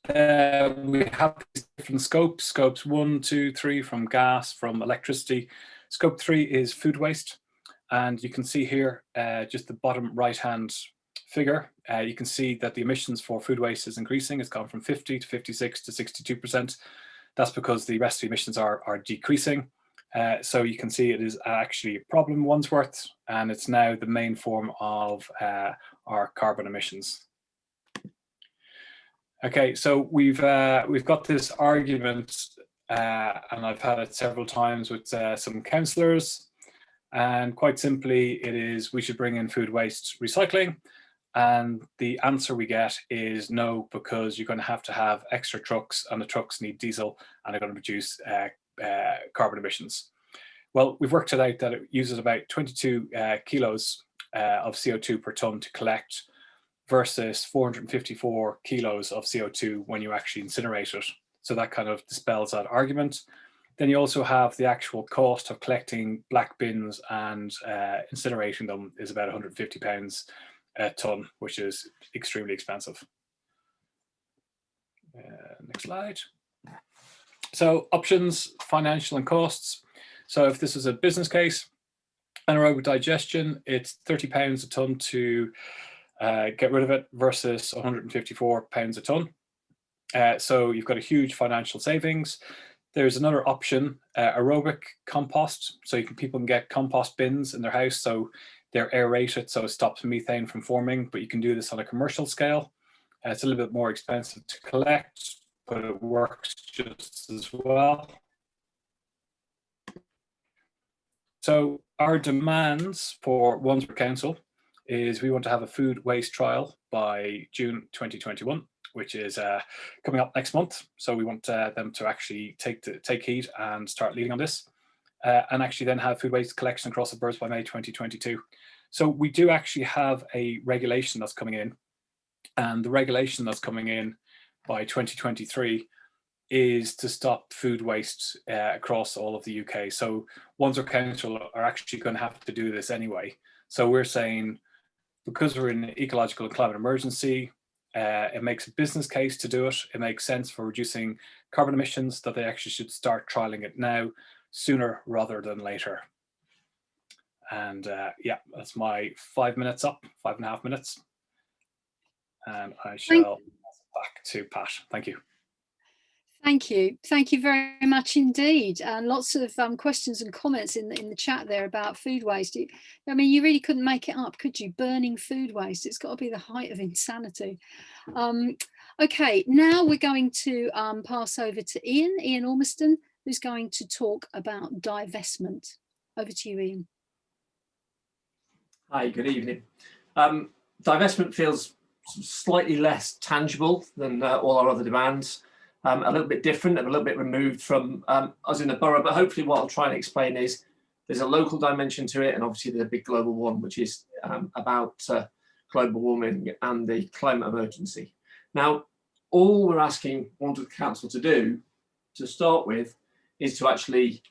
We have these different scopes 1, 2, 3 from gas, from electricity. Scope 3 is food waste. And you can see here, just the bottom right-hand figure, you can see that the emissions for food waste is increasing. It's gone from 50 to 56 to 62%. That's because the rest of the emissions are decreasing. So you can see it is actually a problem in Wandsworth, and it's now the main form of our carbon emissions. Okay, so we've got this argument, and I've had it several times with some councillors. And quite simply, it is we should bring in food waste recycling. And the answer we get is no, because you're going to have extra trucks, and the trucks need diesel, and they're going to produce carbon emissions. Well, we've worked it out that it uses about 22 kilos of CO2 per tonne to collect, versus 454 kilos of CO2 when you actually incinerate it. So that kind of dispels that argument. Then you also have the actual cost of collecting black bins and incinerating them is about £150 a tonne, which is extremely expensive. Next slide. So options, financial and costs. So if this is a business case, anaerobic digestion, it's £30 a tonne to get rid of it versus £154 a tonne. So you've got a huge financial savings. There's another option, aerobic compost. So people can get compost bins in their house, so they're aerated, so it stops methane from forming, but you can do this on a commercial scale. It's a little bit more expensive to collect, but it works just as well. So our demands for Wandsworth Council is we want to have a food waste trial by June 2021, which is coming up next month. So we want them to actually take heed and start leading on this, and actually then have food waste collection across the boroughs by May 2022. So we do actually have a regulation that's coming in, and the regulation that's coming in by 2023 is to stop food waste across all of the UK. So Wandsworth Council are actually going to have to do this anyway. So we're saying, because we're in an ecological and climate emergency, it makes a business case to do it. It makes sense for reducing carbon emissions that they actually should start trialing it now, sooner rather than later. And yeah, that's my 5 minutes up, 5.5 minutes. And I shall pass it back to Pat. Thank you. Thank you very much indeed, and lots of questions and comments in the chat there about food waste. I mean, you really couldn't make it up, could you? Burning food waste, it's got to be the height of insanity. Okay, now we're going to pass over to Ian Ormiston, who's going to talk about divestment. Over to you, Ian. Hi, good evening. Divestment feels slightly less tangible than all our other demands. A little bit different and a little bit removed from us in the borough, but hopefully what I'll try and explain is there's a local dimension to it, and obviously there's a big global one, which is about global warming and the climate emergency. Now, all we're asking Wandsworth Council to do, to start with, is to actually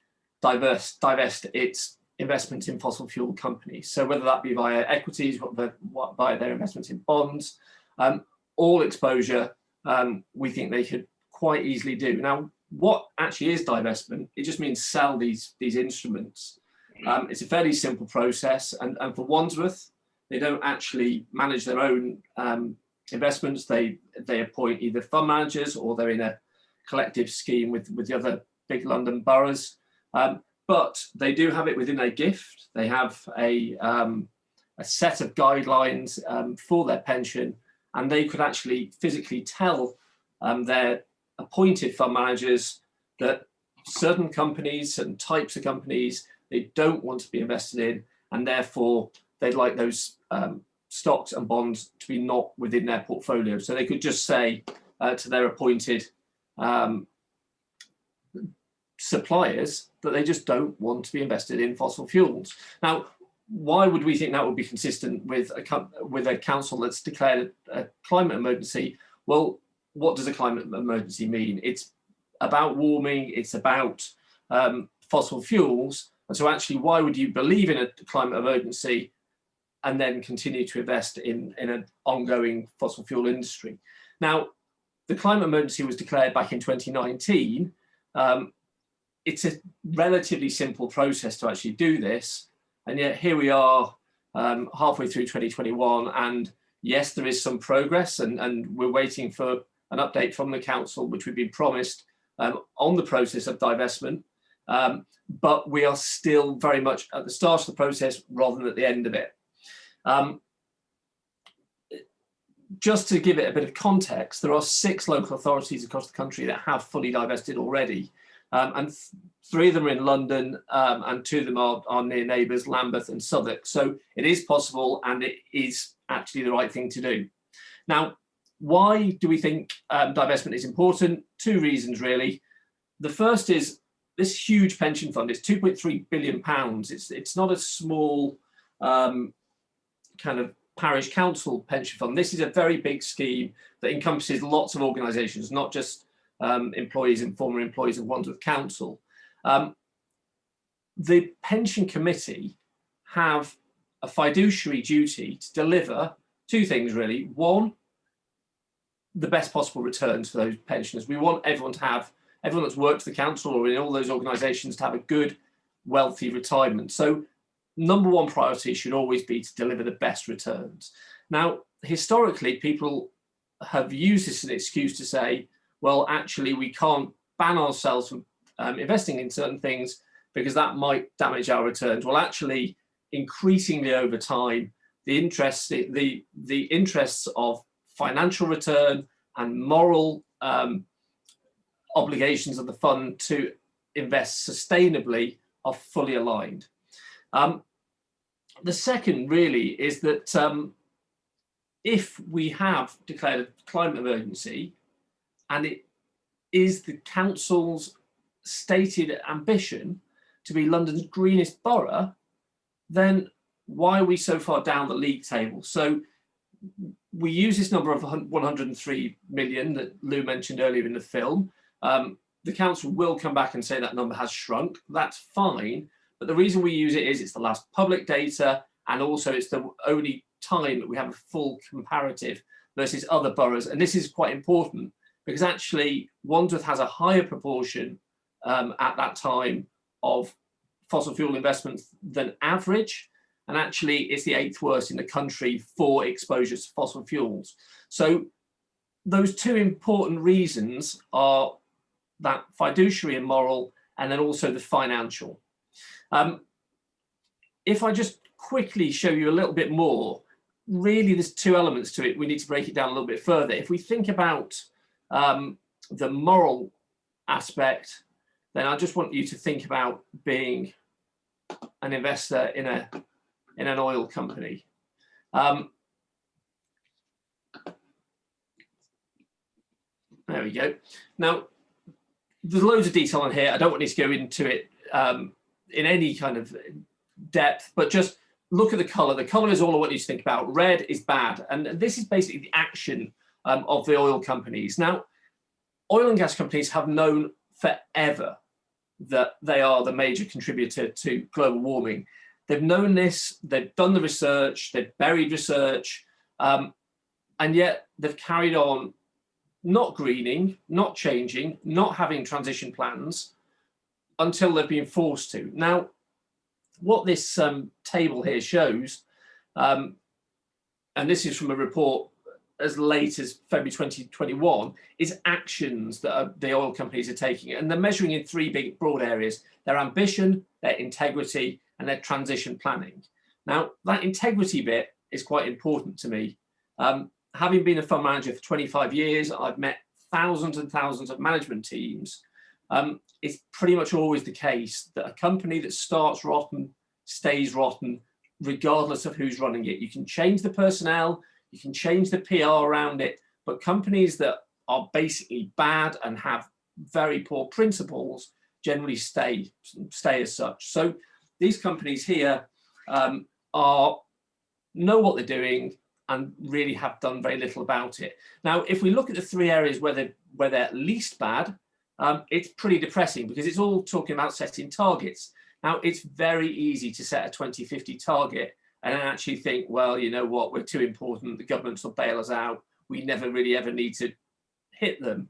divest its investments in fossil fuel companies. So whether that be via equities, via their investments in bonds, all exposure, we think they could quite easily do. Now, what actually is divestment? It just means sell these instruments. It's a fairly simple process, and for Wandsworth, they don't actually manage their own investments. They appoint either fund managers or they're in a collective scheme with the other big London boroughs. But they do have it within their gift. They have a set of guidelines for their pension, and they could actually physically tell their appointed fund managers that certain companies and types of companies they don't want to be invested in, and therefore they'd like those stocks and bonds to be not within their portfolio. So they could just say to their appointed suppliers that they just don't want to be invested in fossil fuels. Now, why would we think that would be consistent with a council that's declared a climate emergency? Well, what does a climate emergency mean? It's about warming, it's about fossil fuels. And so actually, why would you believe in a climate emergency and then continue to invest in an ongoing fossil fuel industry? Now, the climate emergency was declared back in 2019. It's a relatively simple process to actually do this. And yet here we are halfway through 2021. And yes, there is some progress, and we're waiting for an update from the council, which we've been promised on the process of divestment. But we are still very much at the start of the process rather than at the end of it. Just to give it a bit of context, there are 6 local authorities across the country that have fully divested already. And 3 of them are in London, and 2 of them are near neighbours, Lambeth and Southwark. So it is possible, and it is actually the right thing to do. Now, why do we think divestment is important? 2 reasons, really. The first is this huge pension fund is £2.3 billion. It's not a small kind of parish council pension fund. This is a very big scheme that encompasses lots of organisations, not just employees and former employees of Wandsworth Council. The pension committee have a fiduciary duty to deliver 2 things, really. One, the best possible returns for those pensioners. We want everyone that's worked for the council or in all those organisations to have a good, wealthy retirement. So number 1 priority should always be to deliver the best returns. Now, historically, people have used this as an excuse to say, well, actually, we can't ban ourselves from investing in certain things because that might damage our returns. Well, actually, increasingly over time, the interests of financial return and moral obligations of the fund to invest sustainably are fully aligned. The second really is that if we have declared a climate emergency and it is the council's stated ambition to be London's greenest borough, then why are we so far down the league table? So we use this number of 103 million that Lou mentioned earlier in the film. The council will come back and say that number has shrunk. That's fine. But the reason we use it is it's the last public data, and also it's the only time that we have a full comparative versus other boroughs. And this is quite important because actually Wandsworth has a higher proportion at that time of fossil fuel investments than average. And actually it's the 8th worst in the country for exposure to fossil fuels. So those 2 important reasons are that fiduciary and moral, and then also the financial. If I just quickly show you a little bit more, really there's two elements to it. We need to break it down a little bit further. If we think about the moral aspect, then I just want you to think about being an investor in an oil company. There we go. Now, there's loads of detail on here. I don't want you to go into it in any kind of depth, but just look at the color. The color is all I want you to think about. Red is bad. And this is basically the action of the oil companies. Now, oil and gas companies have known forever that they are the major contributor to global warming. They've known this, they've done the research, they've buried research, and yet they've carried on not greening, not changing, not having transition plans until they've been forced to. Now, what this table here shows, and this is from a report as late as February 2021, is actions that the oil companies are taking. And they're measuring in three big broad areas: their ambition, their integrity, and their transition planning. Now, that integrity bit is quite important to me. Having been a fund manager for 25 years, I've met thousands and thousands of management teams. It's pretty much always the case that a company that starts rotten stays rotten, regardless of who's running it. You can change the personnel, you can change the PR around it, but companies that are basically bad and have very poor principles generally stay as such. So these companies here know what they're doing and really have done very little about it. Now, if we look at the three areas where they're least bad, it's pretty depressing, because it's all talking about setting targets. Now, it's very easy to set a 2050 target and then actually think, well, you know what, we're too important, the governments will bail us out, we never really ever need to hit them.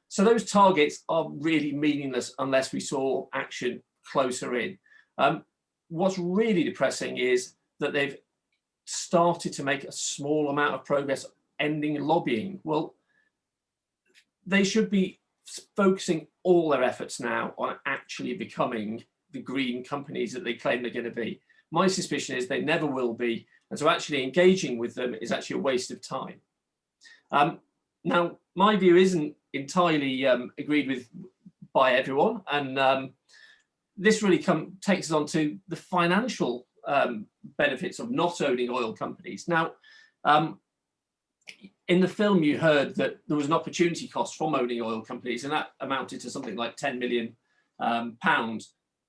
So those targets are really meaningless unless we saw action closer in. What's really depressing is that they've started to make a small amount of progress ending lobbying. Well, they should be focusing all their efforts now on actually becoming the green companies that they claim they're going to be. My suspicion is they never will be, and so actually engaging with them is actually a waste of time. Now, my view isn't entirely agreed with by everyone, and this really takes us on to the financial benefits of not owning oil companies. Now, in the film, you heard that there was an opportunity cost from owning oil companies, and that amounted to something like £10 million.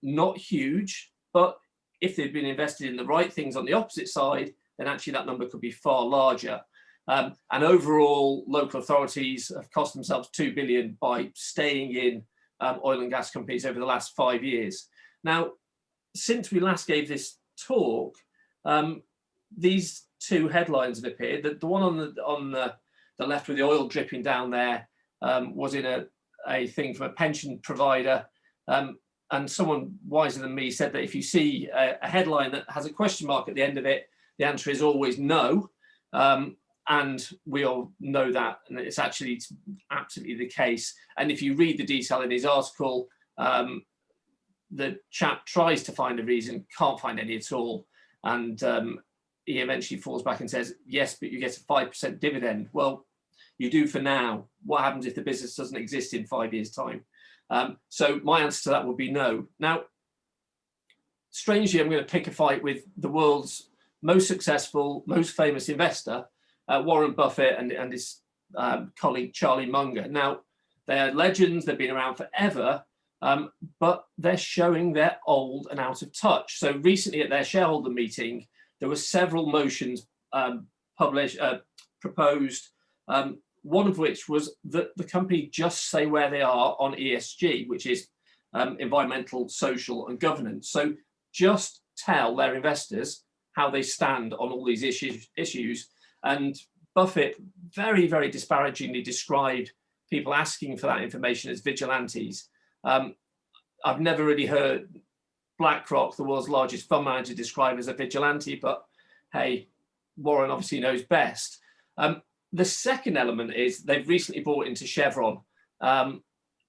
Not huge, but if they'd been invested in the right things on the opposite side, then actually that number could be far larger. And overall, local authorities have cost themselves £2 billion by staying in oil and gas companies over the last 5 years. Now, since we last gave this talk, these two headlines have appeared. The one on the left with the oil dripping down there was in a thing from a pension provider. And someone wiser than me said that if you see a headline that has a question mark at the end of it, the answer is always no. And we all know that, and it's actually absolutely the case. And if you read the detail in his article, the chap tries to find a reason, can't find any at all. And he eventually falls back and says, yes, but you get a 5% dividend. Well, you do for now. What happens if the business doesn't exist in 5 years' time? So my answer to that would be no. Now, strangely, I'm going to pick a fight with the world's most successful, most famous investor, Warren Buffett and his colleague, Charlie Munger. Now, they're legends, they've been around forever, but they're showing they're old and out of touch. So recently at their shareholder meeting, there were several motions proposed, one of which was that the company just say where they are on ESG, which is environmental, social, and governance. So just tell their investors how they stand on all these issues. And Buffett very, very disparagingly described people asking for that information as vigilantes. I've never really heard BlackRock, the world's largest fund manager, described as a vigilante, but hey, Warren obviously knows best. The second element is they've recently bought into Chevron.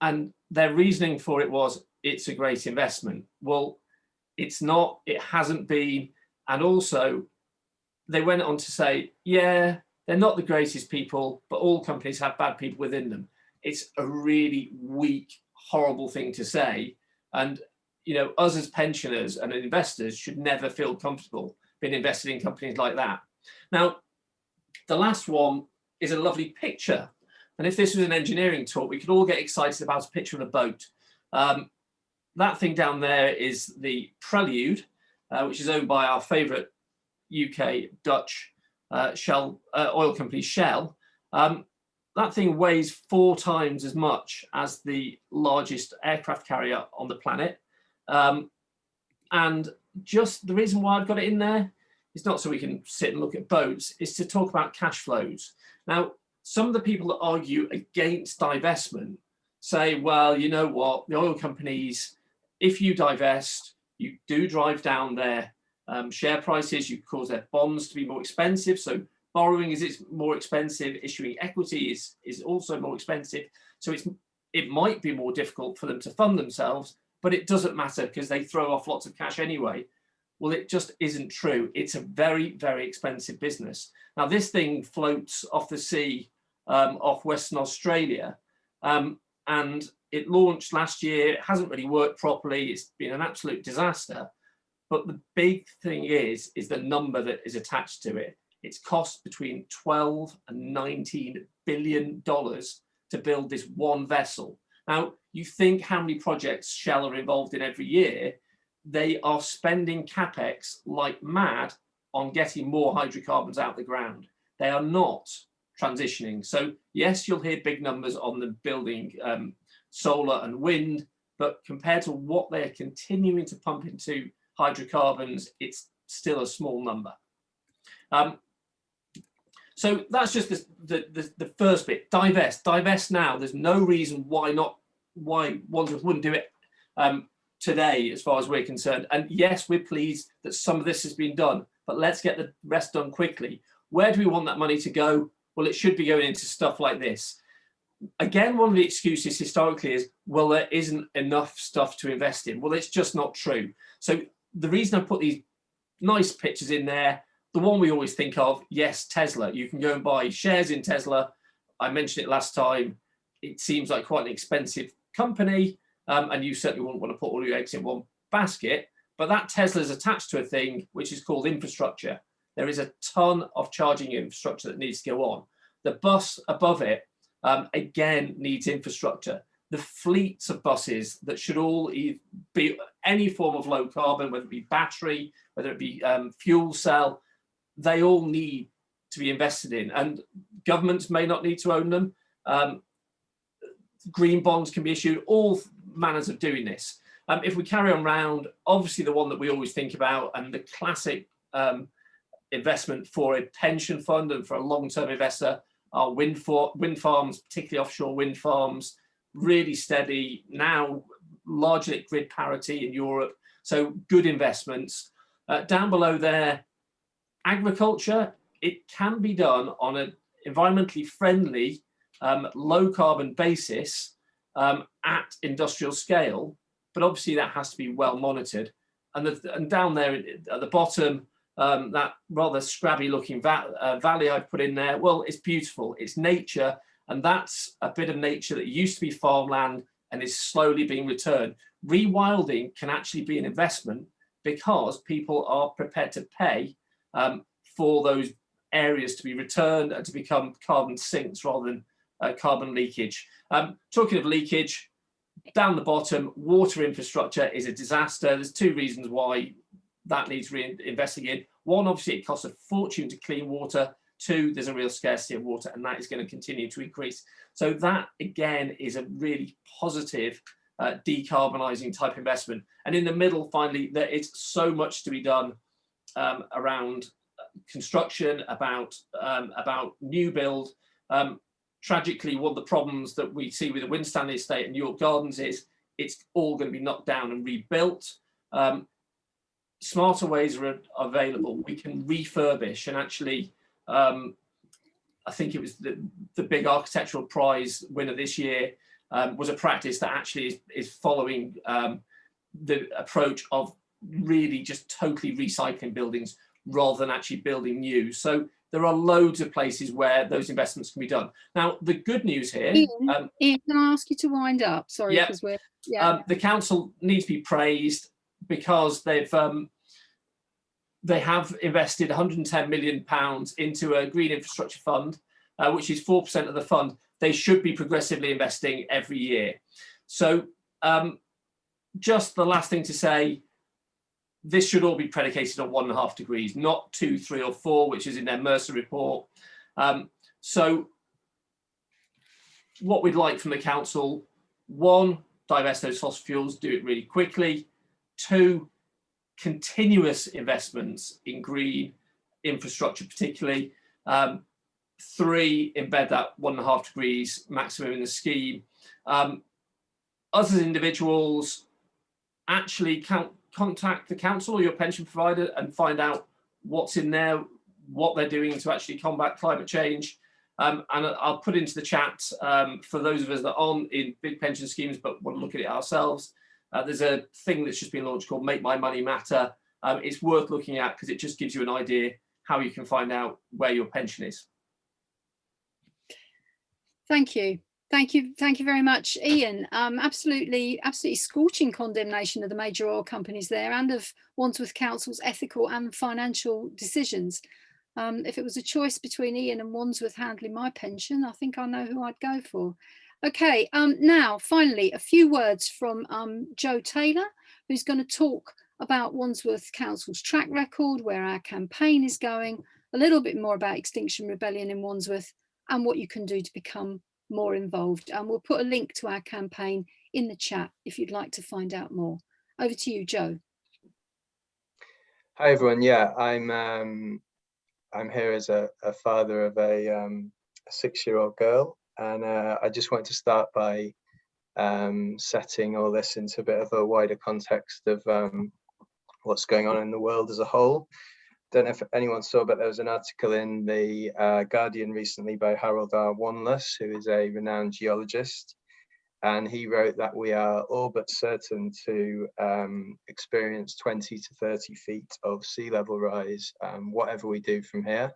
And their reasoning for it was, it's a great investment. Well, it's not, it hasn't been. And also they went on to say, yeah, they're not the greatest people, but all companies have bad people within them. It's a really weak, horrible thing to say. And, you know, us as pensioners and investors should never feel comfortable being invested in companies like that. Now, the last one is a lovely picture. And if this was an engineering talk, we could all get excited about a picture of a boat. That thing down there is the Prelude, which is owned by our favourite UK Dutch Shell oil company Shell. That thing weighs 4 times as much as the largest aircraft carrier on the planet. And just the reason why I've got it in there is not so we can sit and look at boats, it's to talk about cash flows. Now, some of the people that argue against divestment say, well, you know what, the oil companies, if you divest, you do drive down their share prices, you cause their bonds to be more expensive. So borrowing is more expensive, issuing equity is also more expensive. So it might be more difficult for them to fund themselves, but it doesn't matter because they throw off lots of cash anyway. Well, it just isn't true. It's a very, very expensive business. Now, this thing floats off the sea off Western Australia, and it launched last year. It hasn't really worked properly. It's been an absolute disaster. But the big thing is the number that is attached to it. It's cost between 12 and 19 billion dollars to build this one vessel. Now, you think how many projects Shell are involved in every year. They are spending capex like mad on getting more hydrocarbons out the ground. They are not transitioning. So yes, you'll hear big numbers on the building solar and wind, but compared to what they're continuing to pump into hydrocarbons, it's still a small number. So that's just the first bit. Divest now. There's no reason why Wandsworth wouldn't do it today, as far as we're concerned. And yes, we're pleased that some of this has been done, but let's get the rest done quickly. Where do we want that money to go? Well, it should be going into stuff like this. Again, one of the excuses historically is, well, there isn't enough stuff to invest in. Well, it's just not true. So the reason I put these nice pictures in there, the one we always think of, yes, Tesla. You can go and buy shares in Tesla. I mentioned it last time. It seems like quite an expensive company, and you certainly wouldn't want to put all your eggs in one basket. But that Tesla is attached to a thing which is called infrastructure. There is a ton of charging infrastructure that needs to go on. The bus above it, again, needs infrastructure. The fleets of buses that should all be any form of low carbon, whether it be battery, whether it be fuel cell, they all need to be invested in. And governments may not need to own them. Green bonds can be issued, all manners of doing this. If we carry on round, obviously the one that we always think about and the classic investment for a pension fund and for a long-term investor are wind farms, particularly offshore wind farms, really steady, now largely at grid parity in Europe. So good investments. Down below there, agriculture, it can be done on an environmentally friendly, low carbon basis at industrial scale, but obviously that has to be well monitored. And down there at the bottom, that rather scrabby looking valley I've put in there, well, it's beautiful, it's nature, and that's a bit of nature that used to be farmland and is slowly being returned. Rewilding can actually be an investment because people are prepared to pay for those areas to be returned and to become carbon sinks rather than carbon leakage. Talking of leakage, down the bottom, water infrastructure is a disaster. There's 2 reasons why that needs reinvesting in. 1, obviously it costs a fortune to clean water. 2, there's a real scarcity of water, and that is going to continue to increase. So that again is a really positive decarbonising type investment. And in the middle, finally, there is so much to be done around construction, about new build. Tragically, one of the problems that we see with the Winstanley estate and York Gardens is it's all going to be knocked down and rebuilt. Smarter ways are available. We can refurbish, and actually, I think it was the big architectural prize winner this year was a practice that actually is following the approach of really just totally recycling buildings rather than actually building new. So there are loads of places where those investments can be done. Now, the good news here, Ian, can I ask you to wind up? Sorry, yeah, because we're the council needs to be praised because they have invested £110 million into a green infrastructure fund, which is 4% of the fund. They should be progressively investing every year. So just the last thing to say, this should all be predicated on 1.5 degrees, not 2, 3 or 4, which is in their Mercer report. So what we'd like from the council, 1, divest those fossil fuels, do it really quickly. 2, continuous investments in green infrastructure particularly. 3, embed that 1.5 degrees maximum in the scheme. Us as individuals, actually contact the council or your pension provider and find out what's in there, what they're doing to actually combat climate change. And I'll put into the chat for those of us that aren't in big pension schemes but want to look at it ourselves. There's a thing that's just been launched called Make My Money Matter. It's worth looking at because it just gives you an idea how you can find out where your pension is. Thank you. Thank you very much, Ian. Absolutely scorching condemnation of the major oil companies there and of Wandsworth Council's ethical and financial decisions. If it was a choice between Ian and Wandsworth handling my pension, I think I know who I'd go for. Okay, now finally a few words from Joe Taylor, who's going to talk about Wandsworth Council's track record, where our campaign is going, a little bit more about Extinction Rebellion in Wandsworth and what you can do to become more involved. And we'll put a link to our campaign in the chat if you'd like to find out more. Over to you, Joe. Hi everyone. Yeah, I'm here as a father of a 6-year-old girl, and I just want to start by setting all this into a bit of a wider context of what's going on in the world as a whole. Don't know if anyone saw, but there was an article in the Guardian recently by Harold R. Wanless, who is a renowned geologist, and he wrote that we are all but certain to experience 20 to 30 feet of sea level rise, whatever we do from here.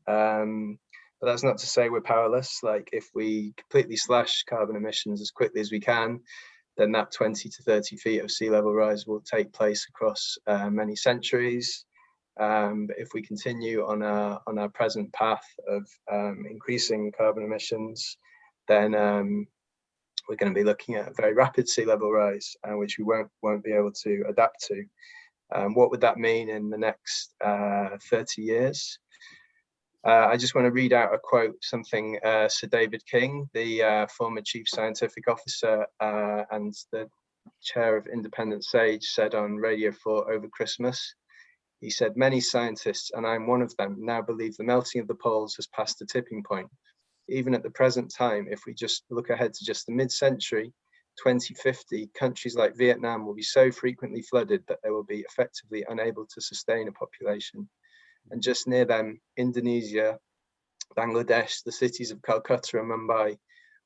But that's not to say we're powerless. Like, if we completely slash carbon emissions as quickly as we can, then that 20 to 30 feet of sea level rise will take place across many centuries. But if we continue on our present path of increasing carbon emissions, then we're going to be looking at a very rapid sea level rise, which we won't be able to adapt to. What would that mean in the next 30 years? I just want to read out a quote, something Sir David King, the former Chief Scientific Officer and the Chair of Independent Sage, said on Radio 4 over Christmas. He said, "Many scientists, and I'm one of them, now believe the melting of the poles has passed a tipping point. Even at the present time, if we just look ahead to just the mid-century, 2050, countries like Vietnam will be so frequently flooded that they will be effectively unable to sustain a population. And just near them, Indonesia, Bangladesh, the cities of Calcutta and Mumbai,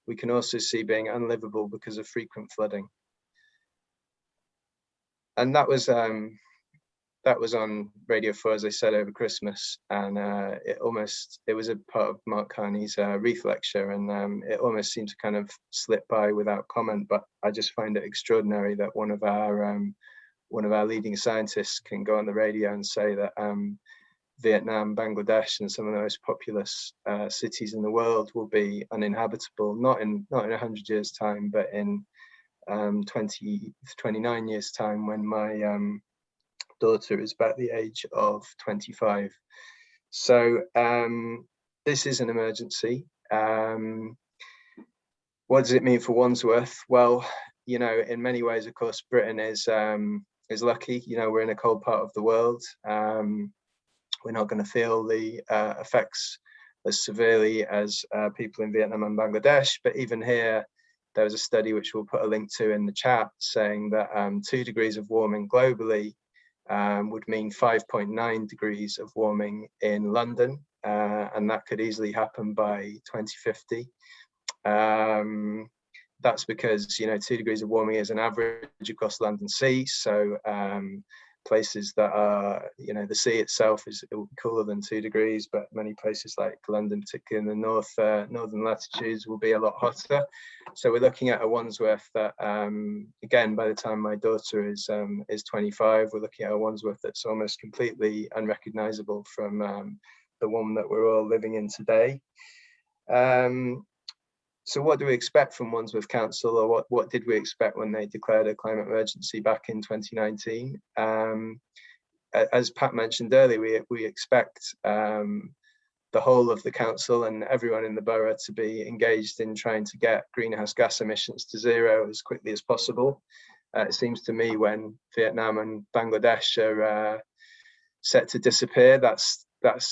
we can also see being unlivable because of frequent flooding." And that was on Radio 4, as I said, over Christmas, and it was a part of Mark Carney's Reef lecture, and it almost seemed to kind of slip by without comment. But I just find it extraordinary that one of our leading scientists can go on the radio and say that Vietnam, Bangladesh, and some of the most populous cities in the world will be uninhabitable, not in 100 years' time, but in 29 years' time, when my daughter is about the age of 25. So this is an emergency. What does it mean for Wandsworth? Well, you know, in many ways, of course, Britain is lucky. You know, we're in a cold part of the world. We're not going to feel the effects as severely as people in Vietnam and Bangladesh. But even here, there was a study which we'll put a link to in the chat saying that 2 degrees of warming globally would mean 5.9 degrees of warming in London, and that could easily happen by 2050. that's because, you know, 2 degrees of warming is an average across land and sea. So places that are, you know, the sea itself is cooler than 2 degrees, but many places like London, particularly in the northern latitudes, will be a lot hotter. So we're looking at a Wandsworth that, again, by the time my daughter is 25, we're looking at a Wandsworth that's almost completely unrecognizable from the one that we're all living in today. So what do we expect from Wandsworth Council, or what did we expect when they declared a climate emergency back in 2019? As Pat mentioned earlier, we expect the whole of the council and everyone in the borough to be engaged in trying to get greenhouse gas emissions to zero as quickly as possible. It seems to me when Vietnam and Bangladesh are set to disappear, that's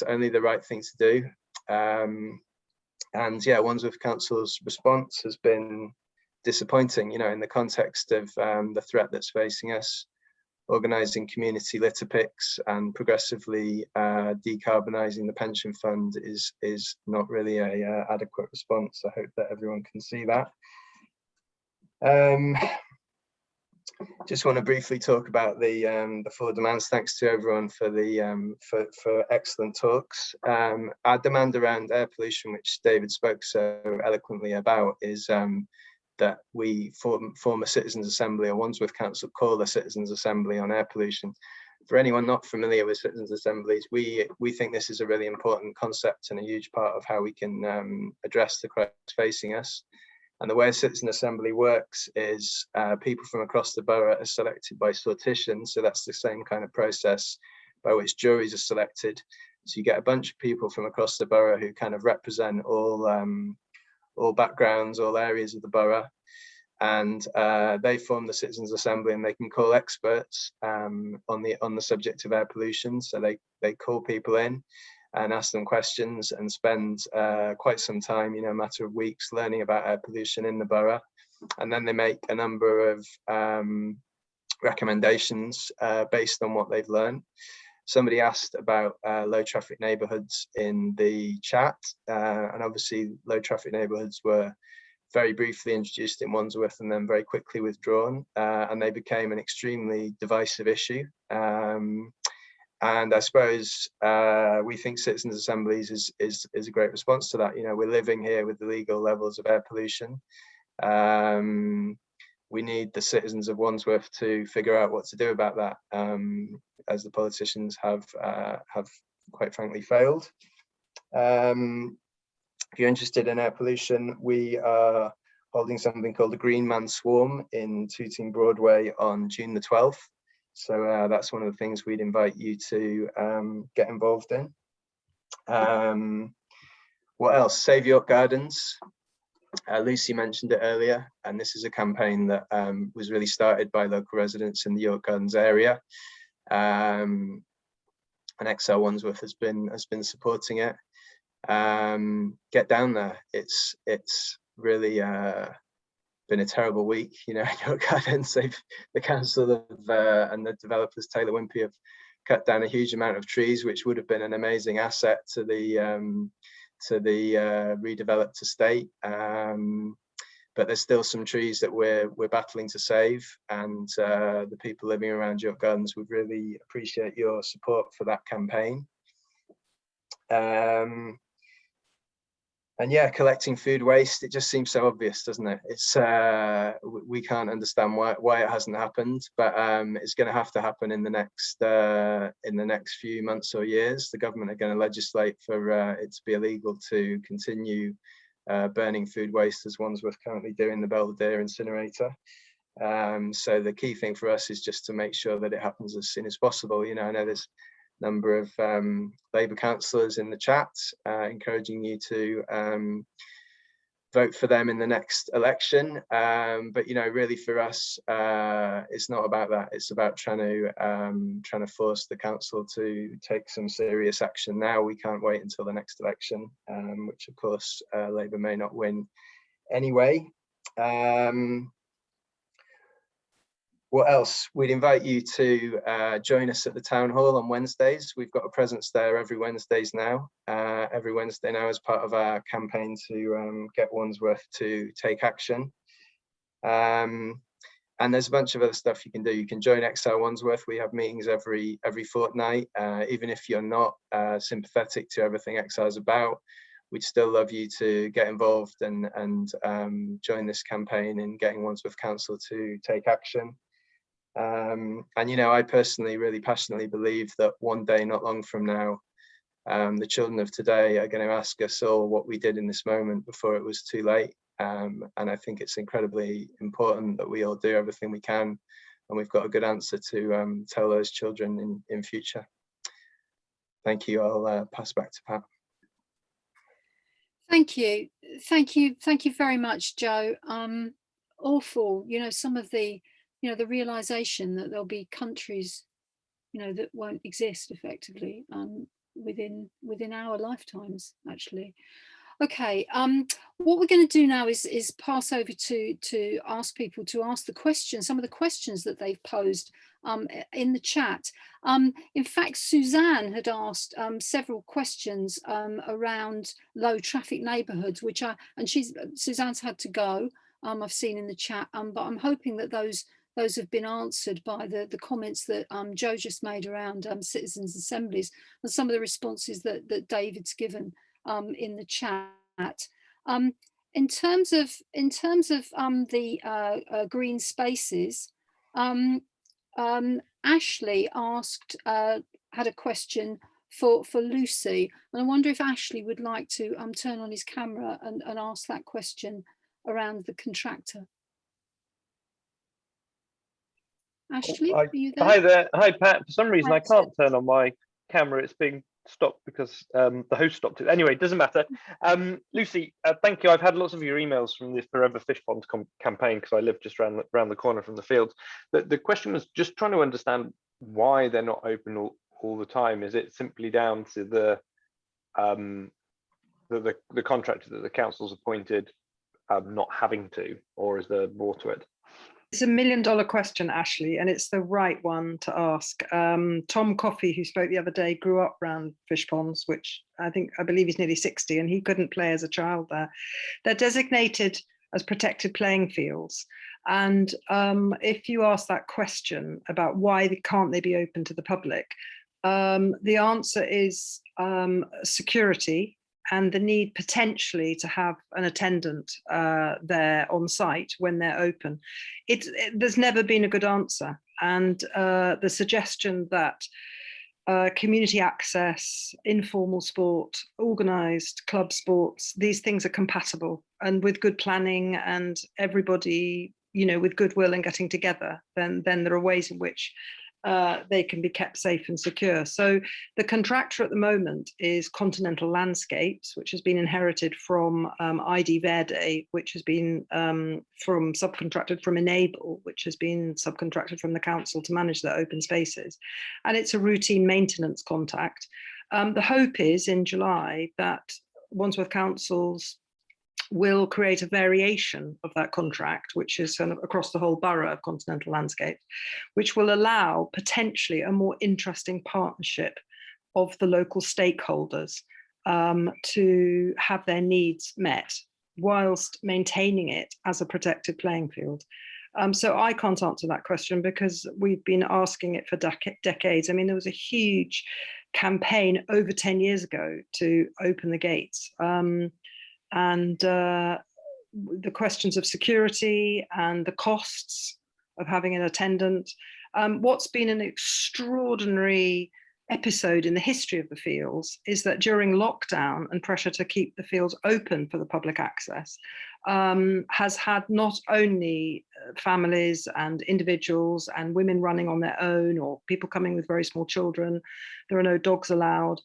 only the right thing to do. And yeah, Wandsworth Council's response has been disappointing, you know, in the context of the threat that's facing us. Organising community litter picks and progressively decarbonising the pension fund is not really a adequate response. I hope that everyone can see that. Just want to briefly talk about the 4 demands. Thanks to everyone for the for excellent talks. Our demand around air pollution, which David spoke so eloquently about, is that we form a citizens' assembly, or Wandsworth Council call a citizens' assembly on air pollution. For anyone not familiar with citizens' assemblies, we think this is a really important concept and a huge part of how we can address the crisis facing us. And the way a citizen assembly works is people from across the borough are selected by sortition. So that's the same kind of process by which juries are selected. So you get a bunch of people from across the borough who kind of represent all backgrounds, all areas of the borough. And they form the citizens assembly, and they can call experts on the subject of air pollution. So they call people in and ask them questions and spend quite some time, you know, a matter of weeks, learning about air pollution in the borough. And then they make a number of recommendations based on what they've learned. Somebody asked about low traffic neighbourhoods in the chat, and obviously low traffic neighbourhoods were very briefly introduced in Wandsworth and then very quickly withdrawn, and they became an extremely divisive issue. And I suppose we think citizens' assemblies is a great response to that. You know, we're living here with illegal levels of air pollution. We need the citizens of Wandsworth to figure out what to do about that, as the politicians have quite frankly failed. If you're interested in air pollution, we are holding something called the Green Man Swarm in Tooting Broadway on June the 12th. So that's one of the things we'd invite you to get involved in. What else? Save York Gardens. Lucy mentioned it earlier, and this is a campaign that was really started by local residents in the York Gardens area. And XL Wandsworth has been supporting it. Get down there. It's really been a terrible week, you know. York Gardens, the council and the developers, Taylor Wimpey, have cut down a huge amount of trees, which would have been an amazing asset to the redeveloped estate. But there's still some trees that we're battling to save, and the people living around York Gardens would really appreciate your support for that campaign. And yeah, collecting food waste, it just seems so obvious, doesn't it? It's we can't understand why it hasn't happened, but it's going to have to happen in the next few months or years. The government are going to legislate for it to be illegal to continue burning food waste as Wandsworth currently do in the Belvedere incinerator. So the key thing for us is just to make sure that it happens as soon as possible. You know, I know there's number of Labour councillors in the chat encouraging you to vote for them in the next election, but you know, really for us it's not about that. It's about trying to force the council to take some serious action now. We can't wait until the next election, which of course Labour may not win anyway. What else? We'd invite you to join us at the town hall on Wednesdays. We've got a presence there every Wednesdays now. Every Wednesday now as part of our campaign to get Wandsworth to take action. And there's a bunch of other stuff you can do. You can join XR Wandsworth. We have meetings every fortnight. Even if you're not sympathetic to everything XR is about, we'd still love you to get involved and join this campaign in getting Wandsworth Council to take action. And you know, I personally really passionately believe that one day, not long from now, the children of today are going to ask us all what we did in this moment before it was too late. And I think it's incredibly important that we all do everything we can, and we've got a good answer to tell those children in future. Thank you. I'll pass back to Pat. Thank you very much, Joe. Awful, you know, some of the, you know, the realization that there'll be countries, you know, that won't exist effectively within our lifetimes, actually. Okay, what we're going to do now is pass over to ask people to ask the questions, some of the questions that they've posed in the chat. In fact, Suzanne had asked several questions around low traffic neighbourhoods, and Suzanne's had to go. I've seen in the chat, but I'm hoping that those have been answered by the comments that Joe just made around citizens' assemblies and some of the responses that David's given in the chat. In terms of the green spaces, Ashley asked had a question for Lucy, and I wonder if Ashley would like to turn on his camera and ask that question around the contractor. Ashley, are you there? Hi there. Hi, Pat. For some reason, Hi, I can't turn on my camera. It's being stopped because the host stopped it. Anyway, it doesn't matter. Lucy, thank you. I've had lots of your emails from the Forever Fish Ponds campaign because I live just around the corner from the fields. The question was just trying to understand why they're not open all the time. Is it simply down to the contractor that the council's appointed not having to, or is there more to it? It's $1 million question, Ashley, and it's the right one to ask. Tom Coffey, who spoke the other day, grew up around fish ponds, which I believe he's nearly 60, and he couldn't play as a child there. They're designated as protected playing fields. And if you ask that question about why can't they be open to the public, the answer is security and the need potentially to have an attendant there on site when they're open. There's never been a good answer. And the suggestion that community access, informal sport, organised club sports, these things are compatible, and with good planning and everybody, you know, with goodwill and getting together, then there are ways in which they can be kept safe and secure. So the contractor at the moment is Continental Landscapes, which has been inherited from ID Verde, which has been subcontracted from Enable, which has been subcontracted from the council to manage their open spaces. And it's a routine maintenance contact. The hope is in July that Wandsworth Council's will create a variation of that contract, which is kind of across the whole borough of Continental Landscape, which will allow potentially a more interesting partnership of the local stakeholders to have their needs met whilst maintaining it as a protected playing field. So I can't answer that question because we've been asking it for decades. I mean, there was a huge campaign over 10 years ago to open the gates. And the questions of security and the costs of having an attendant. What's been an extraordinary episode in the history of the fields is that during lockdown and pressure to keep the fields open for the public access has had not only families and individuals and women running on their own or people coming with very small children, there are no dogs allowed.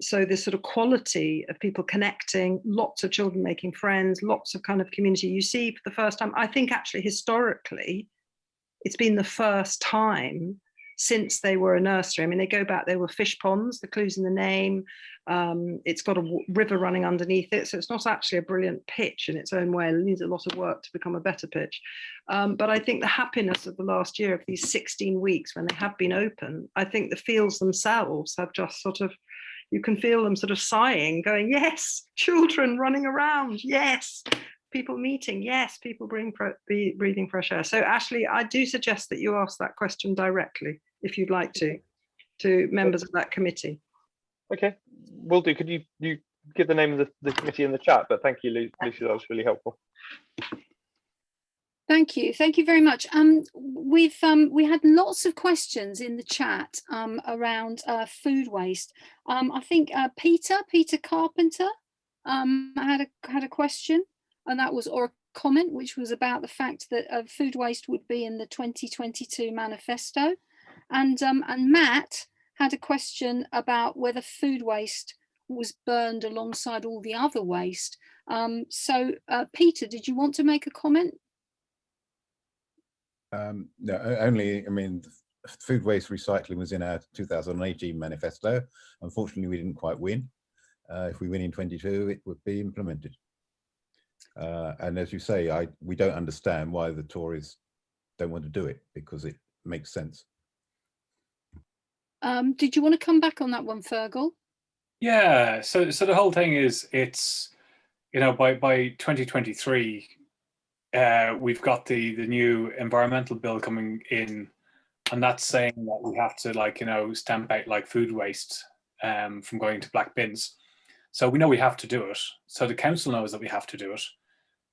So this sort of quality of people connecting, lots of children making friends, lots of kind of community. You see for the first time, I think actually historically, it's been the first time since they were a nursery. I mean, they go back, they were fish ponds, the clue's in the name. It's got a river running underneath it. So it's not actually a brilliant pitch in its own way. It needs a lot of work to become a better pitch. But I think the happiness of the last year of these 16 weeks when they have been open, I think the fields themselves have just sort of, you can feel them sort of sighing, going, yes, children running around, yes, people meeting. Yes, people breathing fresh air. So Ashley, I do suggest that you ask that question directly, if you'd like to members of that committee. Okay, will do. Could you give the name of the committee in the chat? But thank you, Lucy, that was really helpful. Thank you very much. We had lots of questions in the chat around food waste. I think Peter Carpenter had a question, and that was, or a comment, which was about the fact that food waste would be in the 2022 manifesto, and Matt had a question about whether food waste was burned alongside all the other waste. So Peter, did you want to make a comment? No, only, I mean, food waste recycling was in our 2018 manifesto. Unfortunately, we didn't quite win. If we win in 22, it would be implemented. And as you say, we don't understand why the Tories don't want to do it, because it makes sense. Did you want to come back on that one, Fergal? Yeah, so the whole thing is, it's, you know, by 2023, we've got the new environmental bill coming in, and that's saying that we have to, like, you know, stamp out like food waste from going to black bins. So we know we have to do it. So the council knows that we have to do it.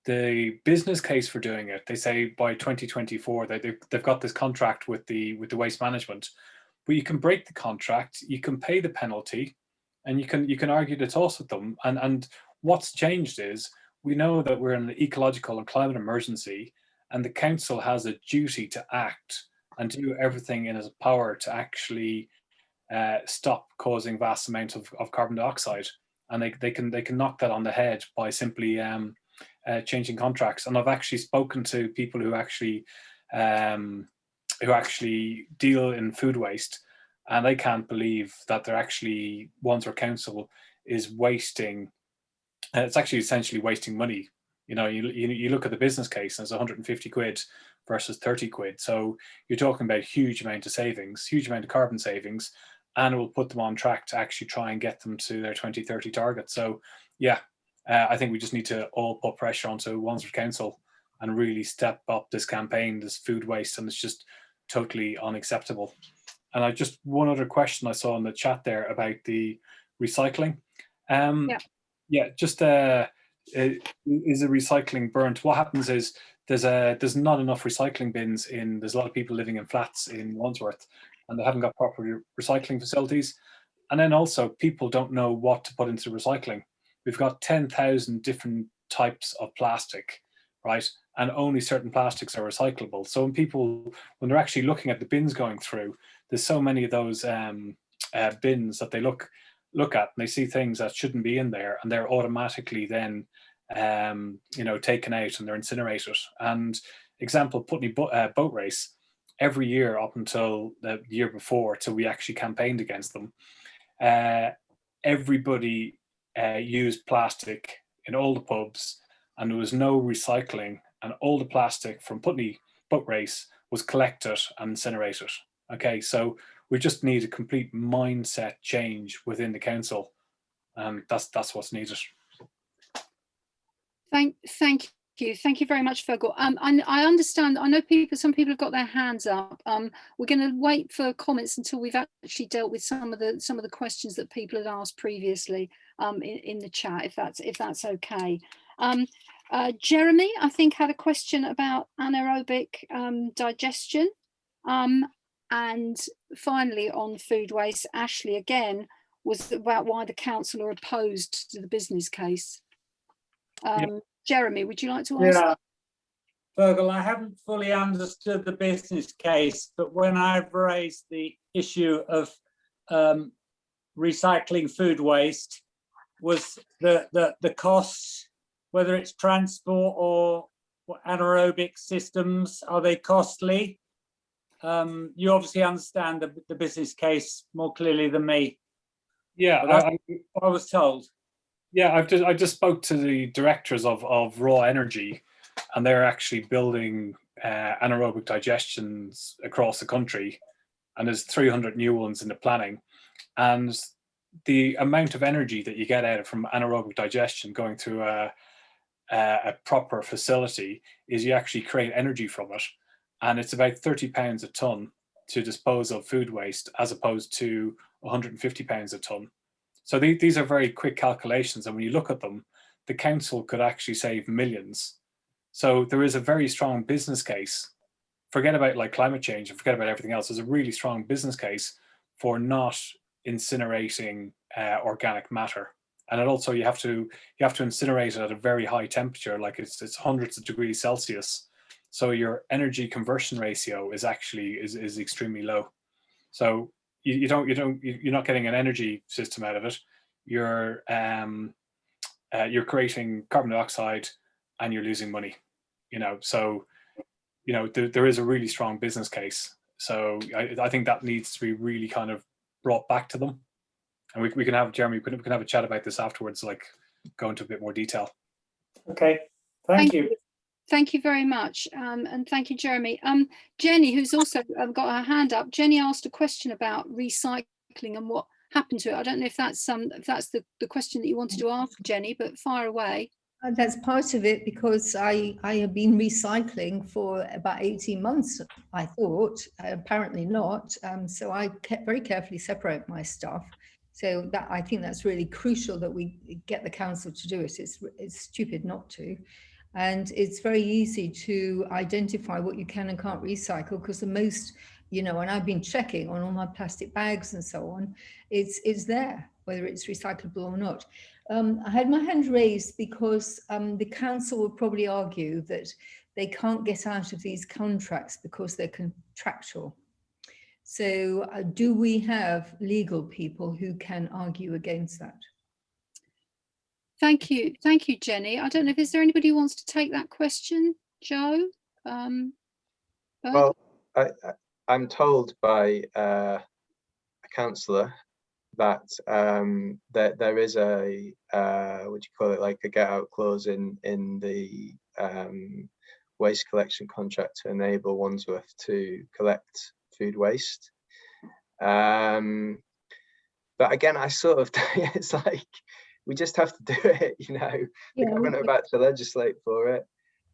The business case for doing it, they say by 2024 that they've got this contract with the waste management, but you can break the contract, you can pay the penalty, and you can argue the toss with them. And what's changed is, we know that we're in an ecological and climate emergency, and the council has a duty to act and do everything in its power to actually stop causing vast amounts of carbon dioxide. And they can knock that on the head by simply changing contracts. And I've actually spoken to people who actually deal in food waste, and they can't believe that they're actually, Wandsworth Council is wasting. It's actually essentially wasting money. You know, you look at the business case, and it's 150 quid versus 30 quid. So you're talking about a huge amount of savings, huge amount of carbon savings, and it will put them on track to actually try and get them to their 2030 target. So yeah, I think we just need to all put pressure onto Wandsworth Council and really step up this campaign, this food waste, and it's just totally unacceptable. And I just, one other question I saw in the chat there about the recycling. Yeah, just is the recycling burnt? What happens is, there's not enough recycling bins there's a lot of people living in flats in Wandsworth, and they haven't got proper recycling facilities. And then also, people don't know what to put into recycling. We've got 10,000 different types of plastic, right? And only certain plastics are recyclable. So when they're actually looking at the bins going through, there's so many of those bins that they look at, and they see things that shouldn't be in there, and they're automatically then you know, taken out and they're incinerated. And example, Putney boat race, every year up until the year before, till we actually campaigned against them, everybody used plastic in all the pubs, and there was no recycling, and all the plastic from Putney boat race was collected and incinerated. Okay, so we just need a complete mindset change within the council, and that's what's needed. Thank you very much, Fergal. I understand. I know some people have got their hands up. We're going to wait for comments until we've actually dealt with some of the questions that people had asked previously in the chat, if that's okay. Jeremy, I think, had a question about anaerobic digestion. And finally, on food waste, Ashley again was about why the council are opposed to the business case. Jeremy, would you like to answer? Yeah, Fergal, I haven't fully understood the business case, but when I've raised the issue of recycling food waste, was the costs, whether it's transport or anaerobic systems, are they costly? You obviously understand the business case more clearly than me. Yeah, I was told. Yeah, I just spoke to the directors of Raw Energy, and they're actually building anaerobic digestions across the country, and there's 300 new ones in the planning. And the amount of energy that you get out of from anaerobic digestion going through a a proper facility is you actually create energy from it, and it's about £30 a tonne to dispose of food waste as opposed to £150 a tonne. So these are very quick calculations, and when you look at them, the council could actually save millions. So there is a very strong business case. Forget about like climate change and forget about everything else. There's a really strong business case for not incinerating organic matter. And it also you have to incinerate it at a very high temperature, like it's hundreds of degrees Celsius. So your energy conversion ratio is actually is extremely low. So you're not getting an energy system out of it. You're creating carbon dioxide and you're losing money. So there is a really strong business case. So I think that needs to be really kind of brought back to them. And we can have, Jeremy, we can have a chat about this afterwards, like go into a bit more detail. Okay, thank you. Thank you very much. And thank you, Jeremy. Jenny, who's also got her hand up, Jenny asked a question about recycling and what happened to it. I don't know if that's the question that you wanted to ask, Jenny, but fire away. That's part of it, because I have been recycling for about 18 months, I thought. Apparently not. So I very carefully separate my stuff. So that, I think that's really crucial that we get the council to do it. It's stupid not to. And it's very easy to identify what you can and can't recycle, because the most, and I've been checking on all my plastic bags and so on, it's there, whether it's recyclable or not. I had my hand raised because the council will probably argue that they can't get out of these contracts because they're contractual. So do we have legal people who can argue against that? Thank you, Jenny. I don't know if is there anybody who wants to take that question, Joe? Well, I'm told by a councillor that there is a what do you call it, like a get out clause in the waste collection contract to enable Wandsworth to collect food waste. But again, I sort of it's like we just have to do it, the government are about to legislate for it.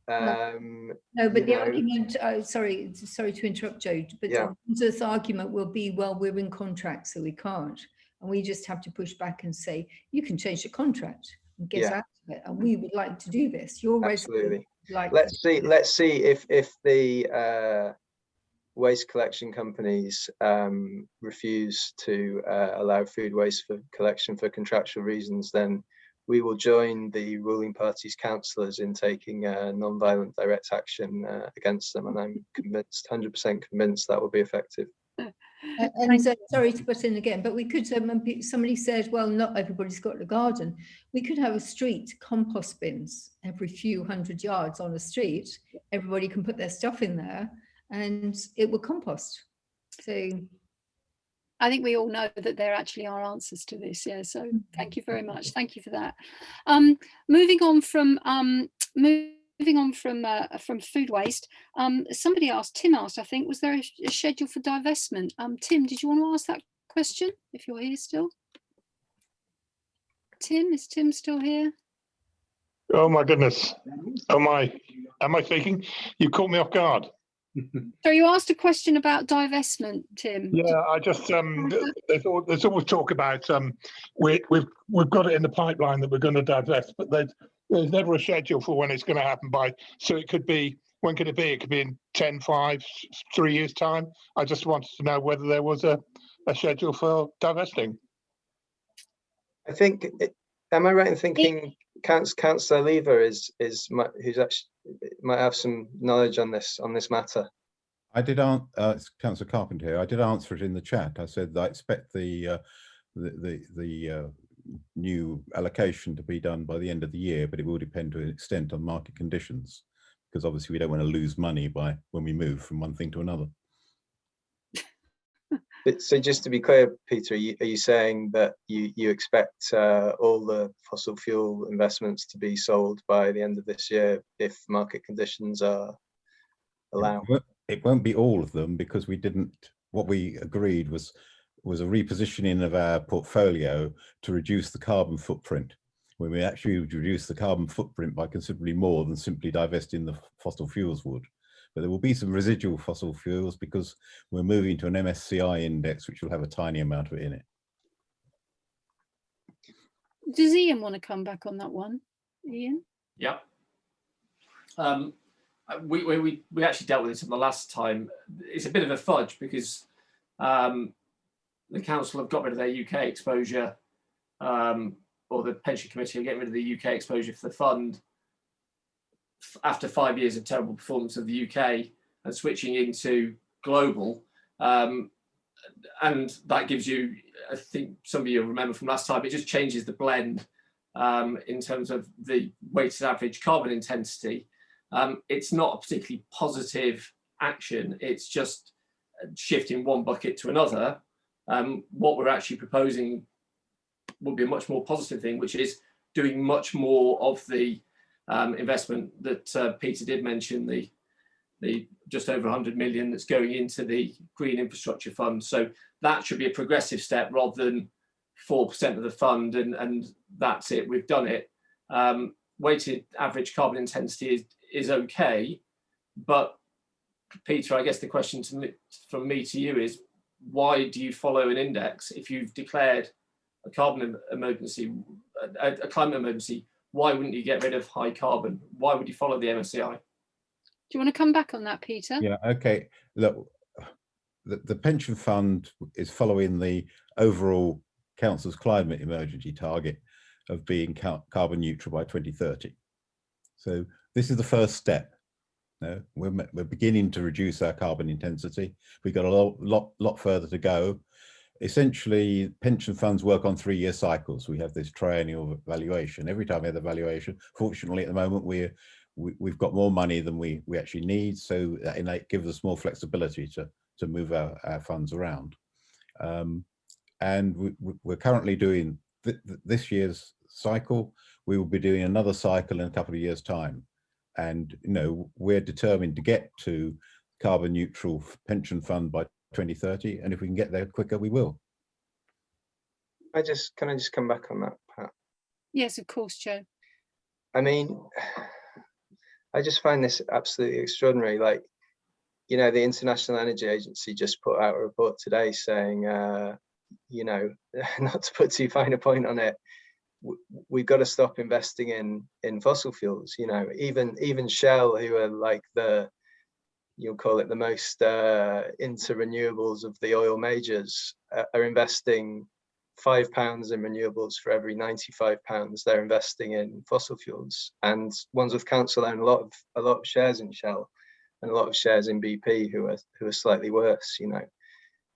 No, but the argument, sorry to interrupt, Joe, but the argument will be, well, we're in contract, so we can't. And we just have to push back and say, you can change the contract and get out of it. And we would like to do this. Absolutely. Let's see if the waste collection companies refuse to allow food waste for collection for contractual reasons, then we will join the ruling party's councillors in taking non-violent direct action against them. And I'm convinced, 100% convinced, that will be effective. And sorry to put in again, but we could, somebody said, well, not everybody's got a garden. We could have a street compost bins every few hundred yards on a street. Everybody can put their stuff in there and it will compost. So I think we all know that there actually are answers to this. Yeah, so thank you very much. Thank you for that. Moving on from food waste, somebody asked, Tim asked, I think, was there a schedule for divestment? Tim, did you want to ask that question if you're here still? Tim, is Tim still here? Oh my goodness. Am I speaking? You caught me off guard. So you asked a question about divestment, Tim. Yeah, I just there's always talk about we've got it in the pipeline that we're going to divest, but there's never a schedule for when it's going to happen by. So it could be, when could it be? It could be in 10, 5, 3 years time. I just wanted to know whether there was a schedule for divesting. I think, am I right in thinking Councillor Lever who's actually might have some knowledge on this matter? I did it's Councillor Carpenter here. I did answer it in the chat. I said that I expect the new allocation to be done by the end of the year, but it will depend to an extent on market conditions, because obviously we don't want to lose money when we move from one thing to another. So just to be clear, Peter, are you saying that you expect all the fossil fuel investments to be sold by the end of this year if market conditions are allowed? It won't be all of them, because what we agreed was a repositioning of our portfolio to reduce the carbon footprint. when we actually reduce the carbon footprint by considerably more than simply divesting the fossil fuels would. But there will be some residual fossil fuels because we're moving to an MSCI index, which will have a tiny amount of it in it. Does Ian want to come back on that one? Ian? Yeah. We actually dealt with it on the last time. It's a bit of a fudge because the council have got rid of their UK exposure, or the pension committee are getting rid of the UK exposure for the fund after 5 years of terrible performance of the UK and switching into global. And that gives you, I think some of you remember from last time, it just changes the blend in terms of the weighted average carbon intensity. It's not a particularly positive action, it's just shifting one bucket to another. What we're actually proposing would be a much more positive thing, which is doing much more of the investment that Peter did mention, the just over 100 million that's going into the Green Infrastructure Fund. So that should be a progressive step rather than 4% of the fund and that's it, we've done it. Weighted average carbon intensity is okay, but Peter, I guess the question from me to you is, why do you follow an index if you've declared a carbon emergency, a climate emergency? Why wouldn't you get rid of high carbon? Why would you follow the MSCI? Do you want to come back on that, Peter? Yeah, okay. Look, the pension fund is following the overall council's climate emergency target of being carbon neutral by 2030. So this is the first step. No, we're beginning to reduce our carbon intensity. We've got a lot further to go. Essentially, pension funds work on 3-year cycles. We have this triennial valuation. Every time we have the valuation, fortunately at the moment we've got more money than we actually need, so that gives us more flexibility to move our funds around. And we're currently doing this year's cycle. We will be doing another cycle in a couple of years' time. And we're determined to get to carbon neutral pension fund by 2030, and if we can get there quicker, we will. Can I just come back on that, Pat? Yes, of course, Joe. I mean, I just find this absolutely extraordinary. Like, the International Energy Agency just put out a report today saying, not to put too fine a point on it, we've got to stop investing in fossil fuels. Even Shell, who are like you'll call it the most into renewables of the oil majors, are investing £5 in renewables for every £95 they're investing in fossil fuels. And Wandsworth Council own a lot of shares in Shell and a lot of shares in BP, who are slightly worse.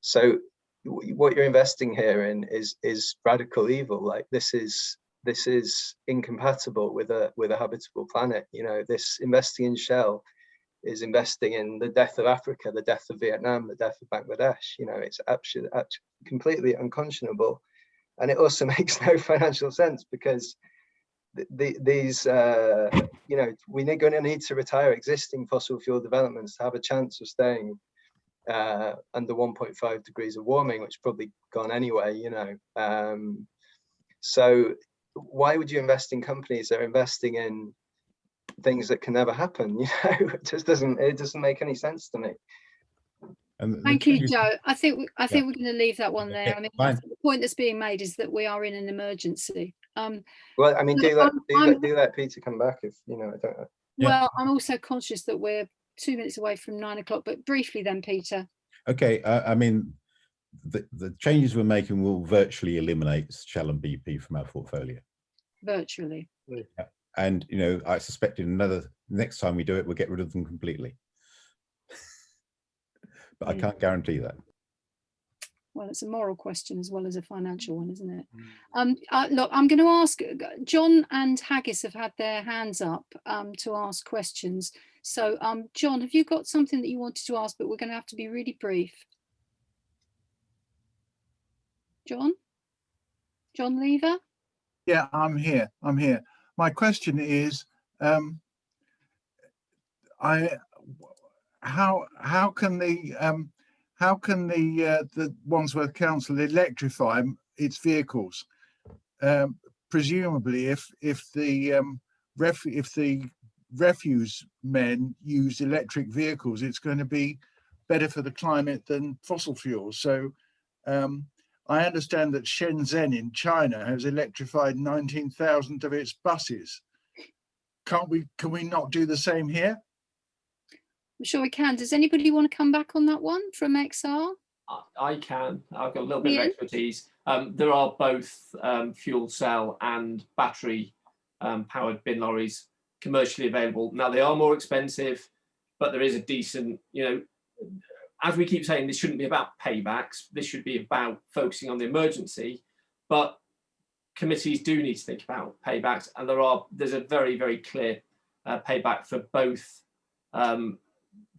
So what you're investing here in is radical evil. Like, this is incompatible with a habitable planet. This investing in Shell is investing in the death of Africa, the death of Vietnam, the death of Bangladesh. It's actually completely unconscionable, and it also makes no financial sense because we're going to need to retire existing fossil fuel developments to have a chance of staying under 1.5 degrees of warming, which probably gone anyway. So why would you invest in companies that are investing in things that can never happen? It doesn't make any sense to me. Thank you, Joe. I think we're going to leave that one there. Okay, I mean, fine. I think the point that's being made is that we are in an emergency. Well, I mean, do let Peter come back if I don't know. Well, I'm also conscious that we're 2 minutes away from 9 o'clock, but briefly then, Peter. Okay, I mean, the changes we're making will virtually eliminate Shell and BP from our portfolio. Virtually. Yeah. And I suspect next time we do it, we'll get rid of them completely. But I can't guarantee that. Well, it's a moral question as well as a financial one, isn't it? Look, I'm going to ask, John and Haggis have had their hands up to ask questions. So, John, have you got something that you wanted to ask, but we're going to have to be really brief? John Lever? Yeah, I'm here. My question is, how can the Wandsworth Council electrify its vehicles? presumably if the refuse men use electric vehicles, it's going to be better for the climate than fossil fuels. So I understand that Shenzhen in China has electrified 19,000 of its buses. Can we not do the same here? I'm sure we can. Does anybody want to come back on that one from XR? I can. I've got a little bit Yeah. of expertise. There are both fuel cell and battery powered bin lorries commercially available. Now, they are more expensive, but there is a decent, as we keep saying, this shouldn't be about paybacks. This should be about focusing on the emergency. But committees do need to think about paybacks, and there's a very, very clear payback for both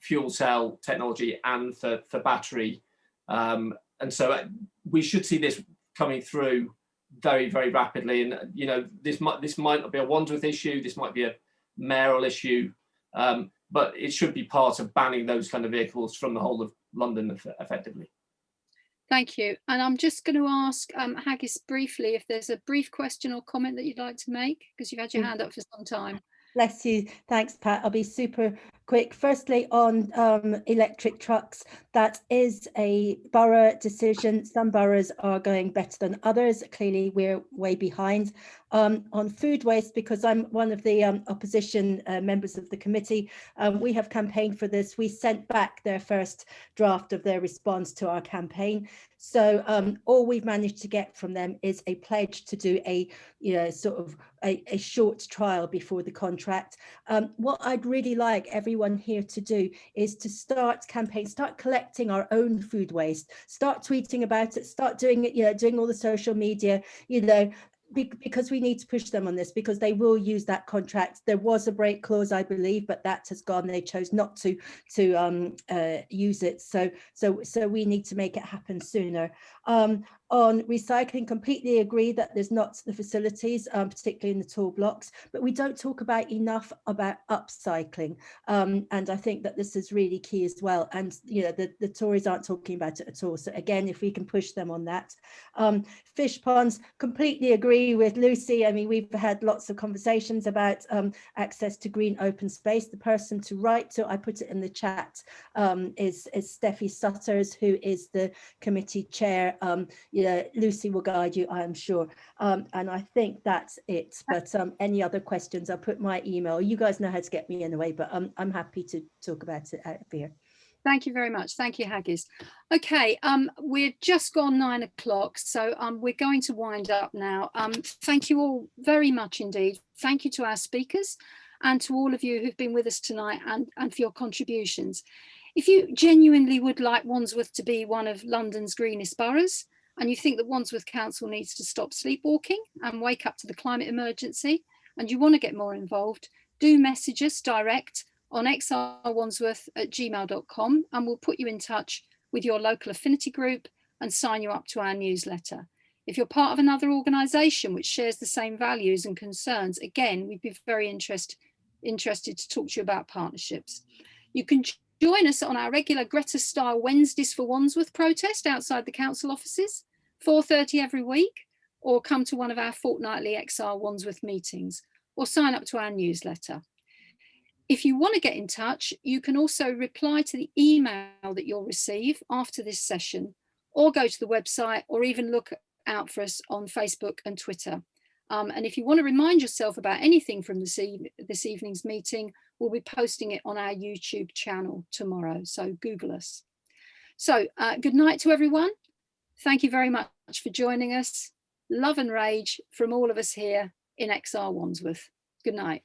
fuel cell technology and for battery. And so we should see this coming through very, very rapidly. And this might not be a Wandsworth issue. This might be a mayoral issue, but it should be part of banning those kind of vehicles from the whole of London effectively. Thank you. And I'm just going to ask Haggis briefly if there's a brief question or comment that you'd like to make, because you've had your hand up for some time. Bless you. Thanks, Pat. I'll be super quick. Firstly, on electric trucks, that is a borough decision. Some boroughs are going better than others. Clearly, we're way behind. On food waste, because I'm one of the opposition members of the committee, we have campaigned for this. We sent back their first draft of their response to our campaign. So all we've managed to get from them is a pledge to do a sort of a short trial before the contract. What I'd really like everyone here to do is to start collecting our own food waste, start tweeting about it, start doing it, doing all the social media, because we need to push them on this, because they will use that contract. There was a break clause, I believe, but that has gone. They chose not to use it. So we need to make it happen sooner. On recycling, completely agree that there's not the facilities, particularly in the tall blocks, but we don't talk about enough about upcycling. And I think that this is really key as well. And the Tories aren't talking about it at all. So again, if we can push them on that. Fish ponds, completely agree with Lucy. I mean, we've had lots of conversations about access to green open space. The person to write to, I put it in the chat, is Steffi Sutters, who is the committee chair. Lucy will guide you, I am sure. And I think that's it. But any other questions, I'll put my email. You guys know how to get me anyway, but I'm happy to talk about it out here. Thank you very much. Thank you, Haggis. Okay, we're just gone 9 o'clock, so we're going to wind up now. Thank you all very much indeed. Thank you to our speakers and to all of you who've been with us tonight and for your contributions. If you genuinely would like Wandsworth to be one of London's greenest boroughs, and you think that Wandsworth Council needs to stop sleepwalking and wake up to the climate emergency, and you want to get more involved, do message us direct on xrwandsworth@gmail.com, and we'll put you in touch with your local affinity group and sign you up to our newsletter. If you're part of another organisation which shares the same values and concerns, again, we'd be very interested to talk to you about partnerships. You can join us on our regular Greta-style Wednesdays for Wandsworth protest outside the council offices, 4:30 every week, or come to one of our fortnightly XR Wandsworth meetings, or sign up to our newsletter. If you want to get in touch, you can also reply to the email that you'll receive after this session, or go to the website, or even look out for us on Facebook and Twitter. And if you want to remind yourself about anything from this evening's meeting, we'll be posting it on our YouTube channel tomorrow, so Google us. So good night to everyone. Thank you very much for joining us. Love and rage from all of us here in XR Wandsworth. Good night.